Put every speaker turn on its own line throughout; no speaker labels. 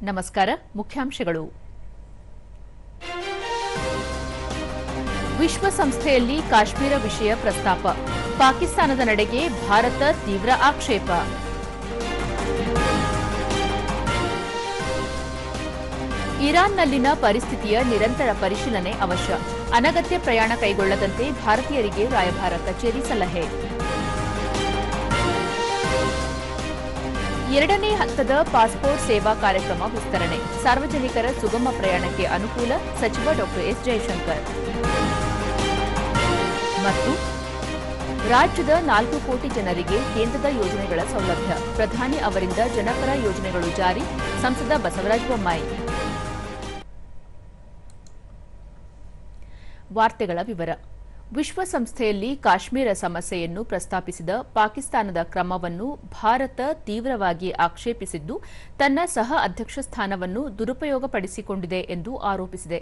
ನಮಸ್ಕಾರ. ಮುಖ್ಯಾಂಶಗಳು. ವಿಶ್ವಸಂಸ್ಥೆಯಲ್ಲಿ ಕಾಶ್ಮೀರ ವಿಷಯ ಪ್ರಸ್ತಾಪ. ಪಾಕಿಸ್ತಾನದ ನಡೆಗೆ ಭಾರತ ತೀವ್ರ ಆಕ್ಷೇಪ. ಇರಾನ್ನಲ್ಲಿನ ಪರಿಸ್ಥಿತಿಯ ನಿರಂತರ ಪರಿಶೀಲನೆ ಅವಶ್ಯ. ಅನಗತ್ಯ ಪ್ರಯಾಣ ಕೈಗೊಳ್ಳದಂತೆ ಭಾರತೀಯರಿಗೆ ರಾಯಭಾರ ಕಚೇರಿ ಸಲಹೆ. ಎರಡನೇ ಹಂತದ ಪಾಸ್ಪೋರ್ಟ್ ಸೇವಾ ಕಾರ್ಯಕ್ರಮ ವಿಸ್ತರಣೆ. ಸಾರ್ವಜನಿಕರ ಸುಗಮ ಪ್ರಯಾಣಕ್ಕೆ ಅನುಕೂಲ. ಸಚಿವ ಡಾ ಎಸ್ ಜಯಶಂಕರ್. ಮತ್ತು ರಾಜ್ಯದ 4 ಕೋಟಿ ಜನರಿಗೆ ಕೇಂದ್ರದ ಯೋಜನೆಗಳ ಸೌಲಭ್ಯ. ಪ್ರಧಾನಿ ಅವರಿಂದ ಜನಪರ ಯೋಜನೆಗಳು ಜಾರಿ. ಸಂಸದ ಬಸವರಾಜ ಬೊಮ್ಮಾಯಿ. ವಾರ್ತೆಗಳ ವಿವರ. ವಿಶ್ವಸಂಸ್ಥೆಯಲ್ಲಿ ಕಾಶ್ಮೀರ ಸಮಸ್ಯೆಯನ್ನು ಪ್ರಸ್ತಾಪಿಸಿದ ಪಾಕಿಸ್ತಾನದ ಕ್ರಮವನ್ನು ಭಾರತ ತೀವ್ರವಾಗಿ ಆಕ್ಷೇಪಿಸಿದ್ದು, ತನ್ನ ಸಹ ಅಧ್ಯಕ್ಷ ಸ್ಥಾನವನ್ನು ದುರುಪಯೋಗಪಡಿಸಿಕೊಂಡಿದೆ ಎಂದು ಆರೋಪಿಸಿದೆ.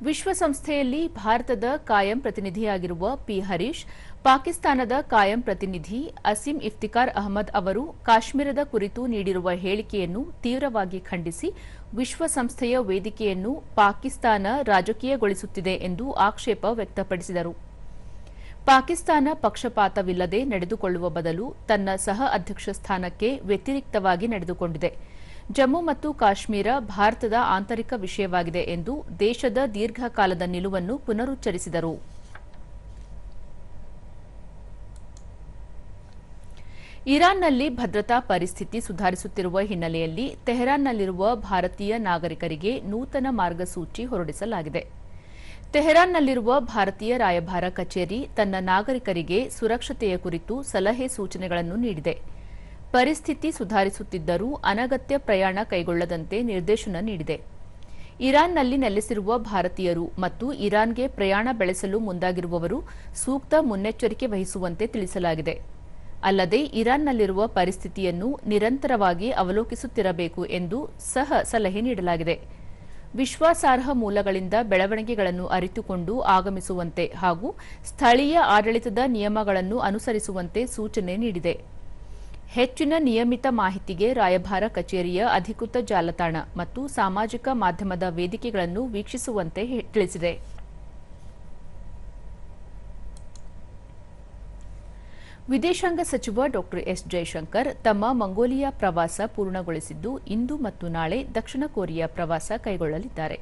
ವಿಶ್ವಸಂಸ್ಥೆಯಲ್ಲಿ ಭಾರತದ ಕಾಯಂ ಪ್ರತಿನಿಧಿಯಾಗಿರುವ ಪಿ ಹರೀಶ್, ಪಾಕಿಸ್ತಾನದ ಕಾಯಂ ಪ್ರತಿನಿಧಿ ಅಸೀಂ ಇಫ್ತಿಕಾರ್ ಅಹಮದ್ ಅವರು ಕಾಶ್ಮೀರದ ಕುರಿತು ನೀಡಿರುವ ಹೇಳಿಕೆಯನ್ನು ತೀವ್ರವಾಗಿ ಖಂಡಿಸಿ ವಿಶ್ವಸಂಸ್ಥೆಯ ವೇದಿಕೆಯನ್ನು ಪಾಕಿಸ್ತಾನ ರಾಜಕೀಯಗೊಳಿಸುತ್ತಿದೆ ಎಂದು ಆಕ್ಷೇಪ ವ್ಯಕ್ತಪಡಿಸಿದರು. ಪಾಕಿಸ್ತಾನ ಪಕ್ಷಪಾತವಿಲ್ಲದೆ ನಡೆದುಕೊಳ್ಳುವ ಬದಲು ತನ್ನ ಸಹ ಅಧ್ಯಕ್ಷ ಸ್ಥಾನಕ್ಕೆ ವ್ಯತಿರಿಕ್ತವಾಗಿ ನಡೆದುಕೊಂಡಿದೆ. ಜಮ್ಮು ಮತ್ತು ಕಾಶ್ಮೀರ ಭಾರತದ ಆಂತರಿಕ ವಿಷಯವಾಗಿದೆ ಎಂದು ದೇಶದ ದೀರ್ಘಕಾಲದ ನಿಲುವನ್ನು ಪುನರುಚ್ಚರಿಸಿದರು. ಇರಾನ್ನಲ್ಲಿ ಭದ್ರತಾ ಪರಿಸ್ಥಿತಿ ಸುಧಾರಿಸುತ್ತಿರುವ ಹಿನ್ನೆಲೆಯಲ್ಲಿ ತೆಹರಾನ್ನಲ್ಲಿರುವ ಭಾರತೀಯ ನಾಗರಿಕರಿಗೆ ನೂತನ ಮಾರ್ಗಸೂಚಿ ಹೊರಡಿಸಲಾಗಿದೆ. ತೆಹರಾನ್ನಲ್ಲಿರುವ ಭಾರತೀಯ ರಾಯಭಾರ ಕಚೇರಿ ತನ್ನ ನಾಗರಿಕರಿಗೆ ಸುರಕ್ಷತೆಯ ಕುರಿತು ಸಲಹೆ ಸೂಚನೆಗಳನ್ನು ನೀಡಿದೆ. ಪರಿಸ್ಥಿತಿ ಸುಧಾರಿಸುತ್ತಿದ್ದರೂ ಅನಗತ್ಯ ಪ್ರಯಾಣ ಕೈಗೊಳ್ಳದಂತೆ ನಿರ್ದೇಶನ ನೀಡಿದೆ. ಇರಾನ್ನಲ್ಲಿ ನೆಲೆಸಿರುವ ಭಾರತೀಯರು ಮತ್ತು ಇರಾನ್ಗೆ ಪ್ರಯಾಣ ಬೆಳೆಸಲು ಮುಂದಾಗಿರುವವರು ಸೂಕ್ತ ಮುನ್ನೆಚ್ಚರಿಕೆ ವಹಿಸುವಂತೆ ತಿಳಿಸಲಾಗಿದೆ. ಅಲ್ಲದೆ ಇರಾನ್ನಲ್ಲಿರುವ ಪರಿಸ್ಥಿತಿಯನ್ನು ನಿರಂತರವಾಗಿ ಅವಲೋಕಿಸುತ್ತಿರಬೇಕು ಎಂದು ಸಹ ಸಲಹೆ ನೀಡಲಾಗಿದೆ. ವಿಶ್ವಾಸಾರ್ಹ ಮೂಲಗಳಿಂದ ಬೆಳವಣಿಗೆಗಳನ್ನು ಅರಿತುಕೊಂಡು ಆಗಮಿಸುವಂತೆ ಹಾಗೂ ಸ್ಥಳೀಯ ಆಡಳಿತದ ನಿಯಮಗಳನ್ನು ಅನುಸರಿಸುವಂತೆ ಸೂಚನೆ ನೀಡಿದೆ. ಹೆಚ್ಚಿನ ನಿಯಮಿತ ಮಾಹಿತಿಗೆ ರಾಯಭಾರ ಕಚೇರಿಯ ಅಧಿಕೃತ ಜಾಲತಾಣ ಮತ್ತು ಸಾಮಾಜಿಕ ಮಾಧ್ಯಮದ ವೇದಿಕೆಗಳನ್ನು ವೀಕ್ಷಿಸುವಂತೆ ತಿಳಿಸಿದೆ. ವಿದೇಶಾಂಗ ಸಚಿವ ಡಾ ಎಸ್ ಜಯಶಂಕರ್ ತಮ್ಮ ಮಂಗೋಲಿಯಾ ಪ್ರವಾಸ ಪೂರ್ಣಗೊಳಿಸಿದ್ದು, ಇಂದು ಮತ್ತು ನಾಳೆ ದಕ್ಷಿಣ ಕೊರಿಯಾ ಪ್ರವಾಸ ಕೈಗೊಳ್ಳಲಿದ್ದಾರೆ.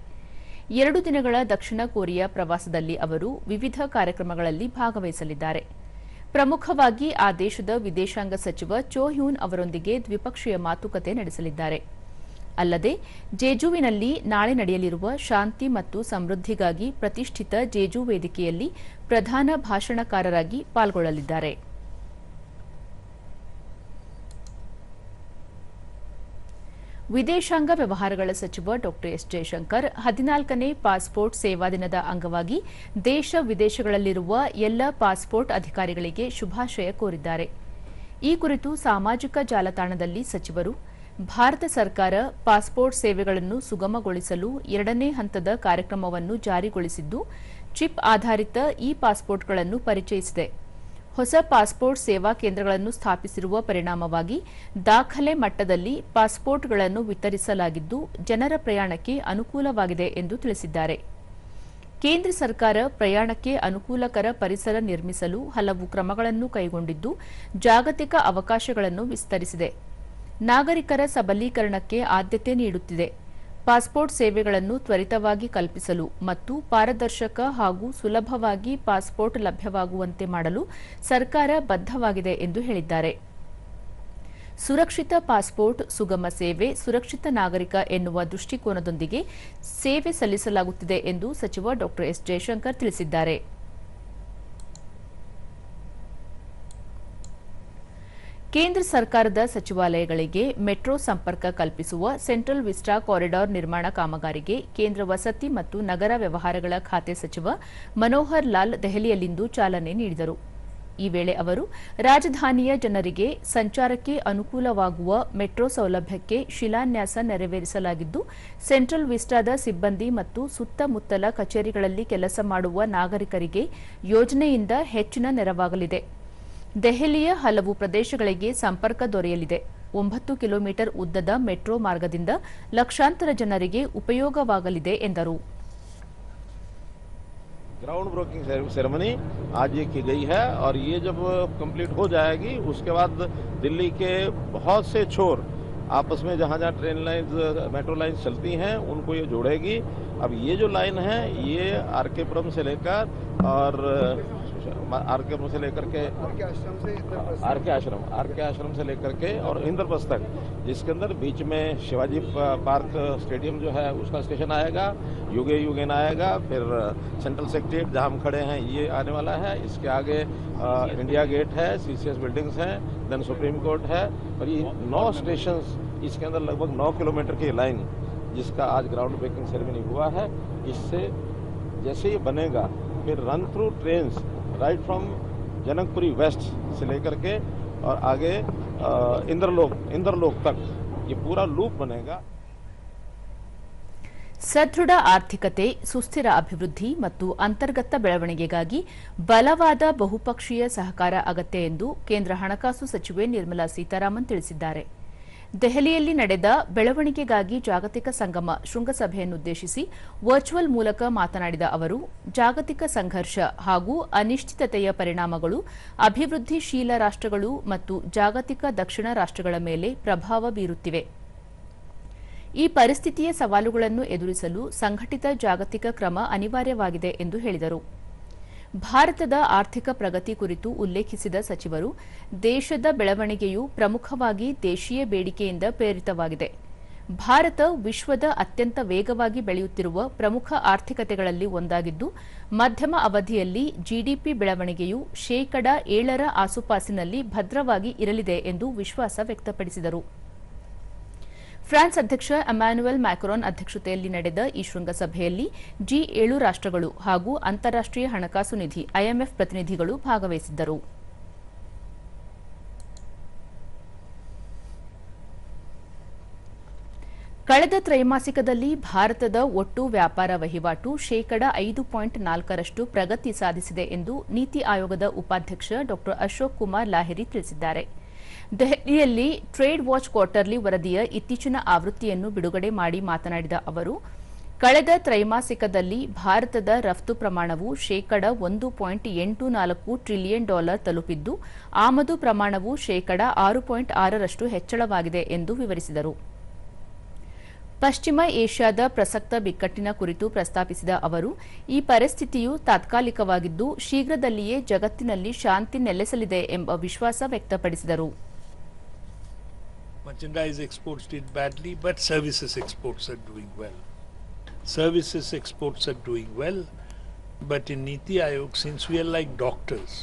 2 ದಿನಗಳ ದಕ್ಷಿಣ ಕೊರಿಯಾ ಪ್ರವಾಸದಲ್ಲಿ ಅವರು ವಿವಿಧ ಕಾರ್ಯಕ್ರಮಗಳಲ್ಲಿ ಭಾಗವಹಿಸಲಿದ್ದಾರೆ. ಪ್ರಮುಖವಾಗಿ ಆ ದೇಶದ ವಿದೇಶಾಂಗ ಸಚಿವ ಚೋ ಹ್ಯೂನ್ ಅವರೊಂದಿಗೆ ದ್ವಿಪಕ್ಷೀಯ ಮಾತುಕತೆ ನಡೆಸಲಿದ್ದಾರೆ. ಅಲ್ಲದೆ ಜೇಜುವಿನಲ್ಲಿ ನಾಳೆ ನಡೆಯಲಿರುವ ಶಾಂತಿ ಮತ್ತು ಸಮೃದ್ಧಿಗಾಗಿ ಪ್ರತಿಷ್ಠಿತ ಜೇಜು ವೇದಿಕೆಯಲ್ಲಿ ಪ್ರಧಾನ ಭಾಷಣಕಾರರಾಗಿ ಪಾಲ್ಗೊಳ್ಳಲಿದ್ದಾರೆ. ವಿದೇಶಾಂಗ ವ್ಯವಹಾರಗಳ ಸಚಿವ ಡಾ ಎಸ್ ಜಯಶಂಕರ್ 14ನೇ ಪಾಸ್ಪೋರ್ಟ್ ಸೇವಾ ದಿನದ ಅಂಗವಾಗಿ ದೇಶ ವಿದೇಶಗಳಲ್ಲಿರುವ ಎಲ್ಲ ಪಾಸ್ಪೋರ್ಟ್ ಅಧಿಕಾರಿಗಳಿಗೆ ಶುಭಾಶಯ ಕೋರಿದ್ದಾರೆ. ಈ ಕುರಿತು ಸಾಮಾಜಿಕ ಜಾಲತಾಣದಲ್ಲಿ ಸಚಿವರು, ಭಾರತ ಸರ್ಕಾರ ಪಾಸ್ಪೋರ್ಟ್ ಸೇವೆಗಳನ್ನು ಸುಗಮಗೊಳಿಸಲು 2ನೇ ಹಂತದ ಕಾರ್ಯಕ್ರಮವನ್ನು ಜಾರಿಗೊಳಿಸಿದ್ದು, ಚಿಪ್ ಆಧಾರಿತ ಇ ಪಾಸ್ಪೋರ್ಟ್ಗಳನ್ನು ಪರಿಚಯಿಸಿದೆ. ಹೊಸ ಪಾಸ್ಪೋರ್ಟ್ ಸೇವಾ ಕೇಂದ್ರಗಳನ್ನು ಸ್ಥಾಪಿಸಿರುವ ಪರಿಣಾಮವಾಗಿ ದಾಖಲೆ ಮಟ್ಟದಲ್ಲಿ ಪಾಸ್ಪೋರ್ಟ್ಗಳನ್ನು ವಿತರಿಸಲಾಗಿದ್ದು, ಜನರ ಪ್ರಯಾಣಕ್ಕೆ ಅನುಕೂಲವಾಗಿದೆ ಎಂದು ತಿಳಿಸಿದ್ದಾರೆ. ಕೇಂದ್ರ ಸರ್ಕಾರ ಪ್ರಯಾಣಕ್ಕೆ ಅನುಕೂಲಕರ ಪರಿಸರ ನಿರ್ಮಿಸಲು ಹಲವು ಕ್ರಮಗಳನ್ನು ಕೈಗೊಂಡಿದ್ದು, ಜಾಗತಿಕ ಅವಕಾಶಗಳನ್ನು ವಿಸ್ತರಿಸಿದೆ. ನಾಗರಿಕರ ಸಬಲೀಕರಣಕ್ಕೆ ಆದ್ಯತೆ ನೀಡುತ್ತಿದೆ. ಪಾಸ್ಪೋರ್ಟ್ ಸೇವೆಗಳನ್ನು ತ್ವರಿತವಾಗಿ ಕಲ್ಪಿಸಲು ಮತ್ತು ಪಾರದರ್ಶಕ ಹಾಗೂ ಸುಲಭವಾಗಿ ಪಾಸ್ಪೋರ್ಟ್ ಲಭ್ಯವಾಗುವಂತೆ ಮಾಡಲು ಸರ್ಕಾರ ಬದ್ಧವಾಗಿದೆ ಎಂದು ಹೇಳಿದ್ದಾರೆ. ಸುರಕ್ಷಿತ ಪಾಸ್ಪೋರ್ಟ್, ಸುಗಮ ಸೇವೆ, ಸುರಕ್ಷಿತ ನಾಗರಿಕ ಎನ್ನುವ ದೃಷ್ಟಿಕೋನದೊಂದಿಗೆ ಸೇವೆ ಸಲ್ಲಿಸಲಾಗುತ್ತಿದೆ ಎಂದು ಸಚಿವ ಡಾ ಎಸ್ ಜಯಶಂಕರ್ ತಿಳಿಸಿದ್ದಾರೆ. ಕೇಂದ್ರ ಸರ್ಕಾರದ ಸಚಿವಾಲಯಗಳಿಗೆ ಮೆಟ್ರೋ ಸಂಪರ್ಕ ಕಲ್ಪಿಸುವ ಸೆಂಟ್ರಲ್ ವಿಸ್ಟಾ ಕಾರಿಡಾರ್ ನಿರ್ಮಾಣ ಕಾಮಗಾರಿಗೆ ಕೇಂದ್ರ ವಸತಿ ಮತ್ತು ನಗರ ವ್ಯವಹಾರಗಳ ಖಾತೆ ಸಚಿವ ಮನೋಹರ್ ಲಾಲ್ ದೆಹಲಿಯಲ್ಲಿಂದು ಚಾಲನೆ ನೀಡಿದರು. ಈ ವೇಳೆ ಅವರು ರಾಜಧಾನಿಯ ಜನರಿಗೆ ಸಂಚಾರಕ್ಕೆ ಅನುಕೂಲವಾಗುವ ಮೆಟ್ರೋ ಸೌಲಭ್ಯಕ್ಕೆ ಶಿಲಾನ್ಯಾಸ ನೆರವೇರಿಸಲಾಗಿದ್ದು, ಸೆಂಟ್ರಲ್ ವಿಸ್ಟಾದ ಸಿಬ್ಬಂದಿ ಮತ್ತು ಸುತ್ತಮುತ್ತಲ ಕಚೇರಿಗಳಲ್ಲಿ ಕೆಲಸ ಮಾಡುವ ನಾಗರಿಕರಿಗೆ ಯೋಜನೆಯಿಂದ ಹೆಚ್ಚಿನ ನೆರವಾಗಲಿದೆ. ದೆಹಲಿಯ ಹಲವು ಪ್ರದೇಶಗಳಿಗೆ ಸಂಪರ್ಕ ದೊರೆಯಲಿದೆ. 9 ಕಿಲೋಮೀಟರ್ ಉದ್ದದ ಮೆಟ್ರೋ ಮಾರ್ಗದಿಂದ ಲಕ್ಷಾಂತರ ಜನರಿಗೆ ಉಪಯೋಗವಾಗಲಿದೆ ಎಂದರು.
ग्राउंड ब्रेकिंग सेरेमनी आज ये की गई है और ये जब कंप्लीट हो जाएगी उसके बाद दिल्ली के बहुत से छोर आपस में जहाँ जहाँ ट्रेन लाइन्स मेट्रो लाइन्स चलती हैं उनको ये जोड़ेगी. अब ये जो लाइन है ये आरकेपुरम से लेकर और आरकेपुरम से लेकर के आरके आश्रम से लेकर के और इंद्रप्रस्थ तक, जिसके अंदर बीच में शिवाजी पार्क स्टेडियम जो है उसका स्टेशन आएगा, युगेन आएगा, फिर सेंट्रल सेक्रेटरीट जहाँ हम खड़े हैं ये आने वाला है. इसके आगे इंडिया गेट है, सीसीएस बिल्डिंग्स हैं, देन सुप्रीम कोर्ट है और ये 9 स्टेशंस, इसके अंदर लगभग 9 किलोमीटर की लाइन जिसका आज ग्राउंड ब्रेकिंग सेरेमनी हुआ है. इससे जैसे ये बनेगा फिर run through trains right from Janakpuri west से लेकर के और आगे इंद्रलोक तक ये पूरा लूप बनेगा.
ಸದೃಢ ಆರ್ಥಿಕತೆ, ಸುಸ್ಥಿರ ಅಭಿವೃದ್ಧಿ ಮತ್ತು ಅಂತರ್ಗತ ಬೆಳವಣಿಗೆಗಾಗಿ ಬಲವಾದ ಬಹುಪಕ್ಷೀಯ ಸಹಕಾರ ಅಗತ್ಯ ಎಂದು ಕೇಂದ್ರ ಹಣಕಾಸು ಸಚಿವೆ ನಿರ್ಮಲಾ ಸೀತಾರಾಮನ್ ತಿಳಿಸಿದ್ದಾರೆ. ದೆಹಲಿಯಲ್ಲಿ ನಡೆದ ಬೆಳವಣಿಗೆಗಾಗಿ ಜಾಗತಿಕ ಸಂಗಮ ಶೃಂಗಸಭೆಯನ್ನುದ್ದೇಶಿಸಿ ವರ್ಚುವಲ್ ಮೂಲಕ ಮಾತನಾಡಿದ ಅವರು, ಜಾಗತಿಕ ಸಂಘರ್ಷ ಹಾಗೂ ಅನಿಶ್ಚಿತತೆಯ ಪರಿಣಾಮಗಳು ಅಭಿವೃದ್ಧಿಶೀಲ ರಾಷ್ಟ್ರಗಳು ಮತ್ತು ಜಾಗತಿಕ ದಕ್ಷಿಣ ರಾಷ್ಟ್ರಗಳ ಮೇಲೆ ಪ್ರಭಾವ ಬೀರುತ್ತಿವೆ. ಈ ಪರಿಸ್ಥಿತಿಯ ಸವಾಲುಗಳನ್ನು ಎದುರಿಸಲು ಸಂಘಟಿತ ಜಾಗತಿಕ ಕ್ರಮ ಅನಿವಾರ್ಯವಾಗಿದೆ ಎಂದು ಹೇಳಿದರು. ಭಾರತದ ಆರ್ಥಿಕ ಪ್ರಗತಿ ಕುರಿತು ಉಲ್ಲೇಖಿಸಿದ ಸಚಿವರು, ದೇಶದ ಬೆಳವಣಿಗೆಯು ಪ್ರಮುಖವಾಗಿ ದೇಶೀಯ ಬೇಡಿಕೆಯಿಂದ ಪ್ರೇರಿತವಾಗಿದೆ. ಭಾರತ ವಿಶ್ವದ ಅತ್ಯಂತ ವೇಗವಾಗಿ ಬೆಳೆಯುತ್ತಿರುವ ಪ್ರಮುಖ ಆರ್ಥಿಕತೆಗಳಲ್ಲಿ ಒಂದಾಗಿದ್ದು, ಮಧ್ಯಮ ಅವಧಿಯಲ್ಲಿ ಜಿಡಿಪಿ ಬೆಳವಣಿಗೆಯು 7% ಆಸುಪಾಸಿನಲ್ಲಿ ಭದ್ರವಾಗಿ ಇರಲಿದೆ ಎಂದು ವಿಶ್ವಾಸ ವ್ಯಕ್ತಪಡಿಸಿದರು. ಫ್ರಾನ್ಸ್ ಅಧ್ಯಕ್ಷ ಎಮ್ಯಾನ್ಯುಯಲ್ ಮ್ಯಾಕ್ರಾನ್ ಅಧ್ಯಕ್ಷತೆಯಲ್ಲಿ ನಡೆದ ಈ ಶೃಂಗಸಭೆಯಲ್ಲಿ G7 ರಾಷ್ಟ್ರಗಳು ಹಾಗೂ ಅಂತಾರಾಷ್ಟೀಯ ಹಣಕಾಸು ನಿಧಿ IMF ಪ್ರತಿನಿಧಿಗಳು ಭಾಗವಹಿಸಿದ್ದರು. ಕಳೆದ ತ್ರೈಮಾಸಿಕದಲ್ಲಿ ಭಾರತದ ಒಟ್ಟು ವ್ಯಾಪಾರ ವಹಿವಾಟು 5.4% ಪ್ರಗತಿ ಸಾಧಿಸಿದೆ ಎಂದು ನೀತಿ ಆಯೋಗದ ಉಪಾಧ್ಯಕ್ಷ ಡಾ ಅಶೋಕ್ ಕುಮಾರ್ ಲಾಹಿರಿ ತಿಳಿಸಿದ್ದಾರೆ. ದೆಹಲಿಯಲ್ಲಿ ಟ್ರೇಡ್ ವಾಚ್ ಕ್ವಾರ್ಟರ್ಲಿ ವರದಿಯ ಇತ್ತೀಚಿನ ಆವೃತ್ತಿಯನ್ನು ಬಿಡುಗಡೆ ಮಾಡಿ ಮಾತನಾಡಿದ ಅವರು, ಕಳೆದ ತ್ರೈಮಾಸಿಕದಲ್ಲಿ ಭಾರತದ ರಫ್ತು ಪ್ರಮಾಣವು 1.84 ಟ್ರಿಲಿಯನ್ ಡಾಲರ್ ತಲುಪಿದ್ದು, ಆಮದು ಪ್ರಮಾಣವು 6.6% ಹೆಚ್ಚಳವಾಗಿದೆ ಎಂದು ವಿವರಿಸಿದರು. ಪಶ್ಚಿಮ ಏಷ್ಯಾದ ಪ್ರಸಕ್ತ ಬಿಕ್ಕಟ್ಟಿನ ಕುರಿತು ಪ್ರಸ್ತಾಪಿಸಿದ ಅವರು, ಈ ಪರಿಸ್ಥಿತಿಯು ತಾತ್ಕಾಲಿಕವಾಗಿದ್ದು ಶೀಘ್ರದಲ್ಲಿಯೇ ಜಗತ್ತಿನಲ್ಲಿ ಶಾಂತಿ ನೆಲೆಸಲಿದೆ ಎಂಬ ವಿಶ್ವಾಸ ವ್ಯಕ್ತಪಡಿಸಿದರು.
Merchandise exports did badly, but services exports are doing well. Services exports are doing well, but in Niti Aayog, since we are like doctors,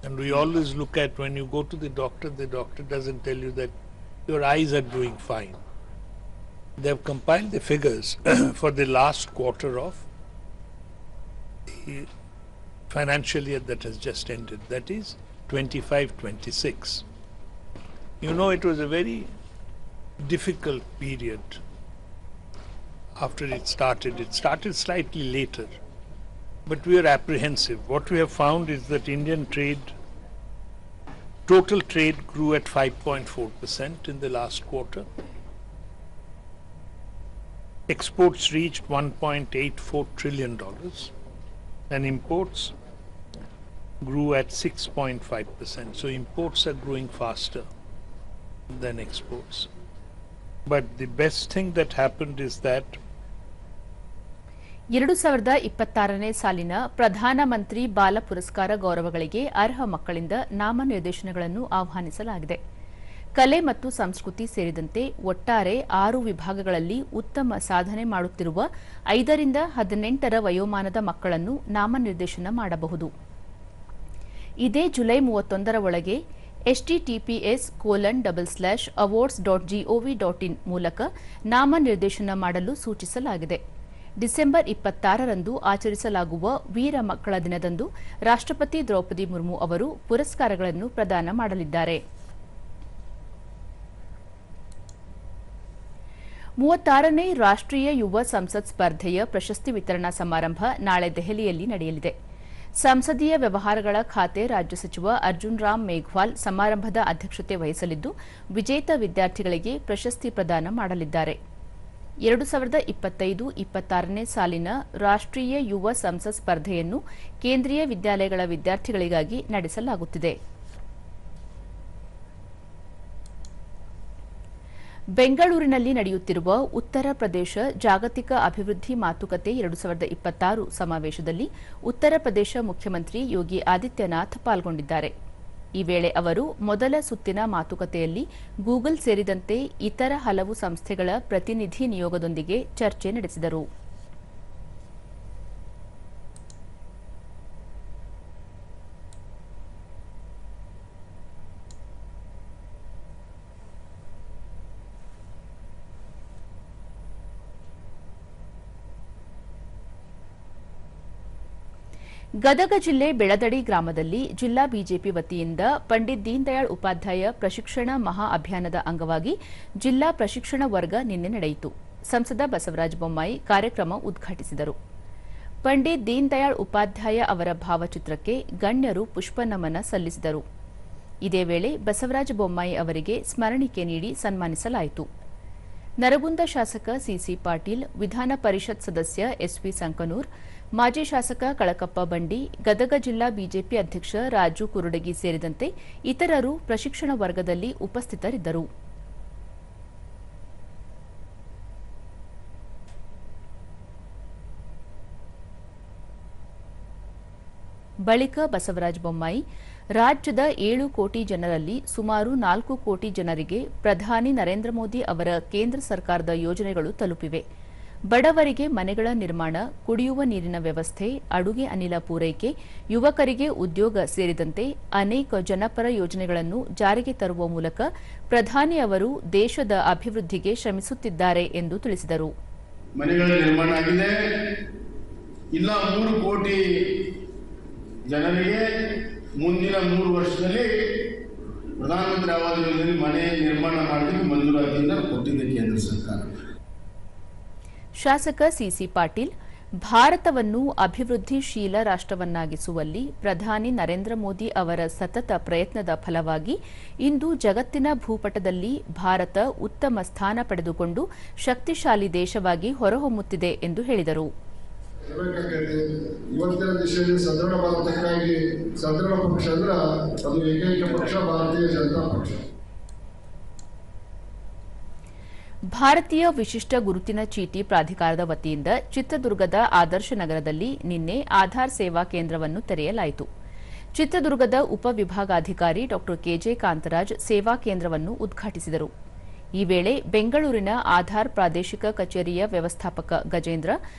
and we always look at when you go to the doctor doesn't tell you that your eyes are doing fine. They have compiled the figures for the last quarter of the financial year that has just ended, that is 25-26. You know, it was a very difficult period after it started. It started slightly later, but we are apprehensive. What we have found is that Indian trade, total trade grew at 5.4% in the last quarter. Exports reached $1.84 trillion and imports grew at 6.5%. So imports are growing faster than exports. But the best thing that happened is that
2026ನೇ ಸಾಲಿನ ಪ್ರಧಾನಮಂತ್ರಿ ಬಾಲ ಪುರಸ್ಕಾರ ಗೌರವಗಳಿಗೆ ಅರ್ಹ ಮಕ್ಕಳಿಂದ ನಾಮನಿರ್ದೇಶನಗಳನ್ನು ಆಹ್ವಾನಿಸಲಾಗಿದೆ. ಕಲೆ ಮತ್ತು ಸಂಸ್ಕೃತಿ ಸೇರಿದಂತೆ ಒಟ್ಟಾರೆ 6 ವಿಭಾಗಗಳಲ್ಲಿ ಉತ್ತಮ ಸಾಧನೆ ಮಾಡುತ್ತಿರುವ 5 ರಿಂದ 18 ವಯೋಮಾನದ ಮಕ್ಕಳನ್ನು ನಾಮನಿರ್ದೇಶನ ಮಾಡಬಹುದು. ಇದೇ ಜುಲೈ 31 ಒಳಗೆ https://awards.gov.in ಮೂಲಕ ನಾಮನಿರ್ದೇಶನ ಮಾಡಲು ಸೂಚಿಸಲಾಗಿದೆ. ಡಿಸೆಂಬರ್ 26ರಂದು ಆಚರಿಸಲಾಗುವ ವೀರ ಮಕ್ಕಳ ದಿನದಂದು ರಾಷ್ಟ್ರಪತಿ ದ್ರೌಪದಿ ಮುರ್ಮು ಅವರು ಪುರಸ್ಕಾರಗಳನ್ನು ಪ್ರದಾನ ಮಾಡಲಿದ್ದಾರೆ. 36ನೇ ರಾಷ್ಟ್ರೀಯ ಯುವ ಸಂಸತ್ ಸ್ಪರ್ಧೆಯ ಪ್ರಶಸ್ತಿ ವಿತರಣಾ ಸಮಾರಂಭ ನಾಳೆ ದೆಹಲಿಯಲ್ಲಿ ನಡೆಯಲಿದೆ. ಸಂಸದೀಯ ವ್ಯವಹಾರಗಳ ಖಾತೆ ರಾಜ್ಯ ಸಚಿವ ಅರ್ಜುನ್ ರಾಮ್ ಮೇಘ್ವಾಲ್ ಸಮಾರಂಭದ ಅಧ್ಯಕ್ಷತೆ ವಹಿಸಲಿದ್ದು ವಿಜೇತ ವಿದ್ಯಾರ್ಥಿಗಳಿಗೆ ಪ್ರಶಸ್ತಿ ಪ್ರದಾನ ಮಾಡಲಿದ್ದಾರೆ. 2025-26ನೇ ಸಾಲಿನ ರಾಷ್ಟ್ರೀಯ ಯುವ ಸಂಸತ್ ಸ್ಪರ್ಧೆಯನ್ನು ಕೇಂದ್ರೀಯ ವಿದ್ಯಾಲಯಗಳ ವಿದ್ಯಾರ್ಥಿಗಳಿಗಾಗಿ ನಡೆಸಲಾಗುತ್ತಿದೆ. ಬೆಂಗಳೂರಿನಲ್ಲಿ ನಡೆಯುತ್ತಿರುವ ಉತ್ತರ ಪ್ರದೇಶ ಜಾಗತಿಕ ಅಭಿವೃದ್ಧಿ ಮಾತುಕತೆ 2026 ಸಮಾವೇಶದಲ್ಲಿ ಉತ್ತರ ಪ್ರದೇಶ ಮುಖ್ಯಮಂತ್ರಿ ಯೋಗಿ ಆದಿತ್ಯನಾಥ್ ಪಾಲ್ಗೊಂಡಿದ್ದಾರೆ. ಈ ವೇಳೆ ಅವರು ಮೊದಲ ಸುತ್ತಿನ ಮಾತುಕತೆಯಲ್ಲಿ ಗೂಗಲ್ ಸೇರಿದಂತೆ ಇತರ ಹಲವು ಸಂಸ್ಥೆಗಳ ಪ್ರತಿನಿಧಿ ನಿಯೋಗದೊಂದಿಗೆ ಚರ್ಚೆ ನಡೆಸಿದರು. ಗದಗ ಜಿಲ್ಲೆ ಬೆಳದಡಿ ಗ್ರಾಮದಲ್ಲಿ ಜಿಲ್ಲಾ ಬಿಜೆಪಿ ವತಿಯಿಂದ ಪಂಡಿತ್ ದೀನ್ ದಯಾಳ್ ಉಪಾಧ್ಯಾಯ ಪ್ರಶಿಕ್ಷಣ ಮಹಾ ಅಭಿಯಾನದ ಅಂಗವಾಗಿ ಜಿಲ್ಲಾ ಪ್ರಶಿಕ್ಷಣ ವರ್ಗ ನಿನ್ನೆ ನಡೆಯಿತು. ಸಂಸದ ಬಸವರಾಜ ಬೊಮ್ಮಾಯಿ ಕಾರ್ಯಕ್ರಮ ಉದ್ಘಾಟಿಸಿದರು. ಪಂಡಿತ್ ದೀನ್ ದಯಾಳ್ ಉಪಾಧ್ಯಾಯ ಅವರ ಭಾವಚಿತ್ರಕ್ಕೆ ಗಣ್ಯರು ಪುಷ್ಪನಮನ ಸಲ್ಲಿಸಿದರು. ಇದೇ ವೇಳೆ ಬಸವರಾಜ ಬೊಮ್ಮಾಯಿ ಅವರಿಗೆ ಸ್ಮರಣಿಕೆ ನೀಡಿ ಸನ್ಮಾನಿಸಲಾಯಿತು. ನರಗುಂದ ಶಾಸಕ ಸಿಸಿ ಪಾಟೀಲ್, ವಿಧಾನ ಪರಿಷತ್ ಸದಸ್ಯ ಎಸ್ವಿ ಸಂಕನೂರ್, ಮಾಜಿ ಶಾಸಕ ಕಳಕಪ್ಪ ಬಂಡಿ, ಗದಗ ಜಿಲ್ಲಾ ಬಿಜೆಪಿ ಅಧ್ಯಕ್ಷ ರಾಜು ಕುರುಡಗಿ ಸೇರಿದಂತೆ ಇತರರು ಪ್ರಶಿಕ್ಷಣ ವರ್ಗದಲ್ಲಿ ಉಪಸ್ಥಿತರಿದ್ದರು. ಬಳಿಕ ಬಸವರಾಜ ಬೊಮ್ಮಾಯಿ ರಾಜ್ಯದ 7 ಕೋಟಿ ಜನರಲ್ಲಿ ಸುಮಾರು 4 ಕೋಟಿ ಜನರಿಗೆ ಪ್ರಧಾನಿ ನರೇಂದ್ರ ಮೋದಿ ಅವರ ಕೇಂದ್ರ ಸರ್ಕಾರದ ಯೋಜನೆಗಳು ತಲುಪಿವೆ. ಬಡವರಿಗೆ ಮನೆಗಳ ನಿರ್ಮಾಣ, ಕುಡಿಯುವ ನೀರಿನ ವ್ಯವಸ್ಥೆ, ಅಡುಗೆ ಅನಿಲ ಪೂರೈಕೆ, ಯುವಕರಿಗೆ ಉದ್ಯೋಗ ಸೇರಿದಂತೆ ಅನೇಕ ಜನಪರ ಯೋಜನೆಗಳನ್ನು ಜಾರಿಗೆ ತರುವ ಮೂಲಕ ಪ್ರಧಾನಿ ಅವರು ದೇಶದ ಅಭಿವೃದ್ಧಿಗೆ ಶ್ರಮಿಸುತ್ತಿದ್ದಾರೆ ಎಂದು ತಿಳಿಸಿದರು.
ಮನೆಗಳ ನಿರ್ಮಾಣ ಆಗಿದೆ. ಇಲ್ಲ 3 ಕೋಟಿ ಜನರಿಗೆ ಮುಂದಿನ 3 ವರ್ಷದಲ್ಲಿ ಪ್ರಧಾನಮಂತ್ರಿ ಆವಾಸ್ ಯೋಜನೆಯಲ್ಲಿ ಮನೆ ನಿರ್ಮಾಣ ಮಾಡಲಿಕ್ಕೆ ಮಂಜೂರಾತಿಯಿಂದ ಕೊಟ್ಟಿದೆ ಕೇಂದ್ರ ಸರ್ಕಾರ.
ಶಾಸಕ ಸಿಸಿ ಪಾಟೀಲ್, ಭಾರತವನ್ನು ಅಭಿವೃದ್ಧಿಶೀಲ ರಾಷ್ಟ್ರವನ್ನಾಗಿಸುವಲ್ಲಿ ಪ್ರಧಾನಿ ನರೇಂದ್ರ ಮೋದಿ ಅವರ ಸತತ ಪ್ರಯತ್ನದ ಫಲವಾಗಿ ಇಂದು ಜಗತ್ತಿನ ಭೂಪಟದಲ್ಲಿ ಭಾರತ ಉತ್ತಮ ಸ್ಥಾನ ಪಡೆದುಕೊಂಡು ಶಕ್ತಿಶಾಲಿ ದೇಶವಾಗಿ ಹೊರಹೊಮ್ಮುತ್ತಿದೆ ಎಂದು ಹೇಳಿದರು.
ಇವತ್ತಿನ ದಿಶೆಯಲ್ಲಿ ಸದೃಢ ಭಾರತಕ್ಕಾಗಿ ಸದೃಢ ಪಕ್ಷ ಅಂದ್ರೆ ಅದು ಏಕೈಕ ಪಕ್ಷ ಭಾರತೀಯ ಜನತಾ ಪಕ್ಷ.
ಭಾರತೀಯ ವಿಶಿಷ್ಟ ಗುರುತಿನ ಚೀಟಿ ಪ್ರಾಧಿಕಾರದ ವತಿಯಿಂದ ಚಿತ್ರದುರ್ಗದ ಆದರ್ಶ ನಗರದಲ್ಲಿ ನಿನ್ನೆ ಆಧಾರ್ ಸೇವಾ ಕೇಂದ್ರವನ್ನು ತೆರೆಯಲಾಯಿತು. ಚಿತ್ರದುರ್ಗದ ಉಪವಿಭಾಗಾಧಿಕಾರಿ ಡಾ ಕೆಜೆ ಕಾಂತರಾಜ್ ಸೇವಾ ಕೇಂದ್ರವನ್ನು ಉದ್ಘಾಟಿಸಿದರು. ಈ ವೇಳೆ ಬೆಂಗಳೂರಿನ ಆಧಾರ್ ಪ್ರಾದೇಶಿಕ ಕಚೇರಿಯ ವ್ಯವಸ್ಥಾಪಕ ಗಜೇಂದ್ರ,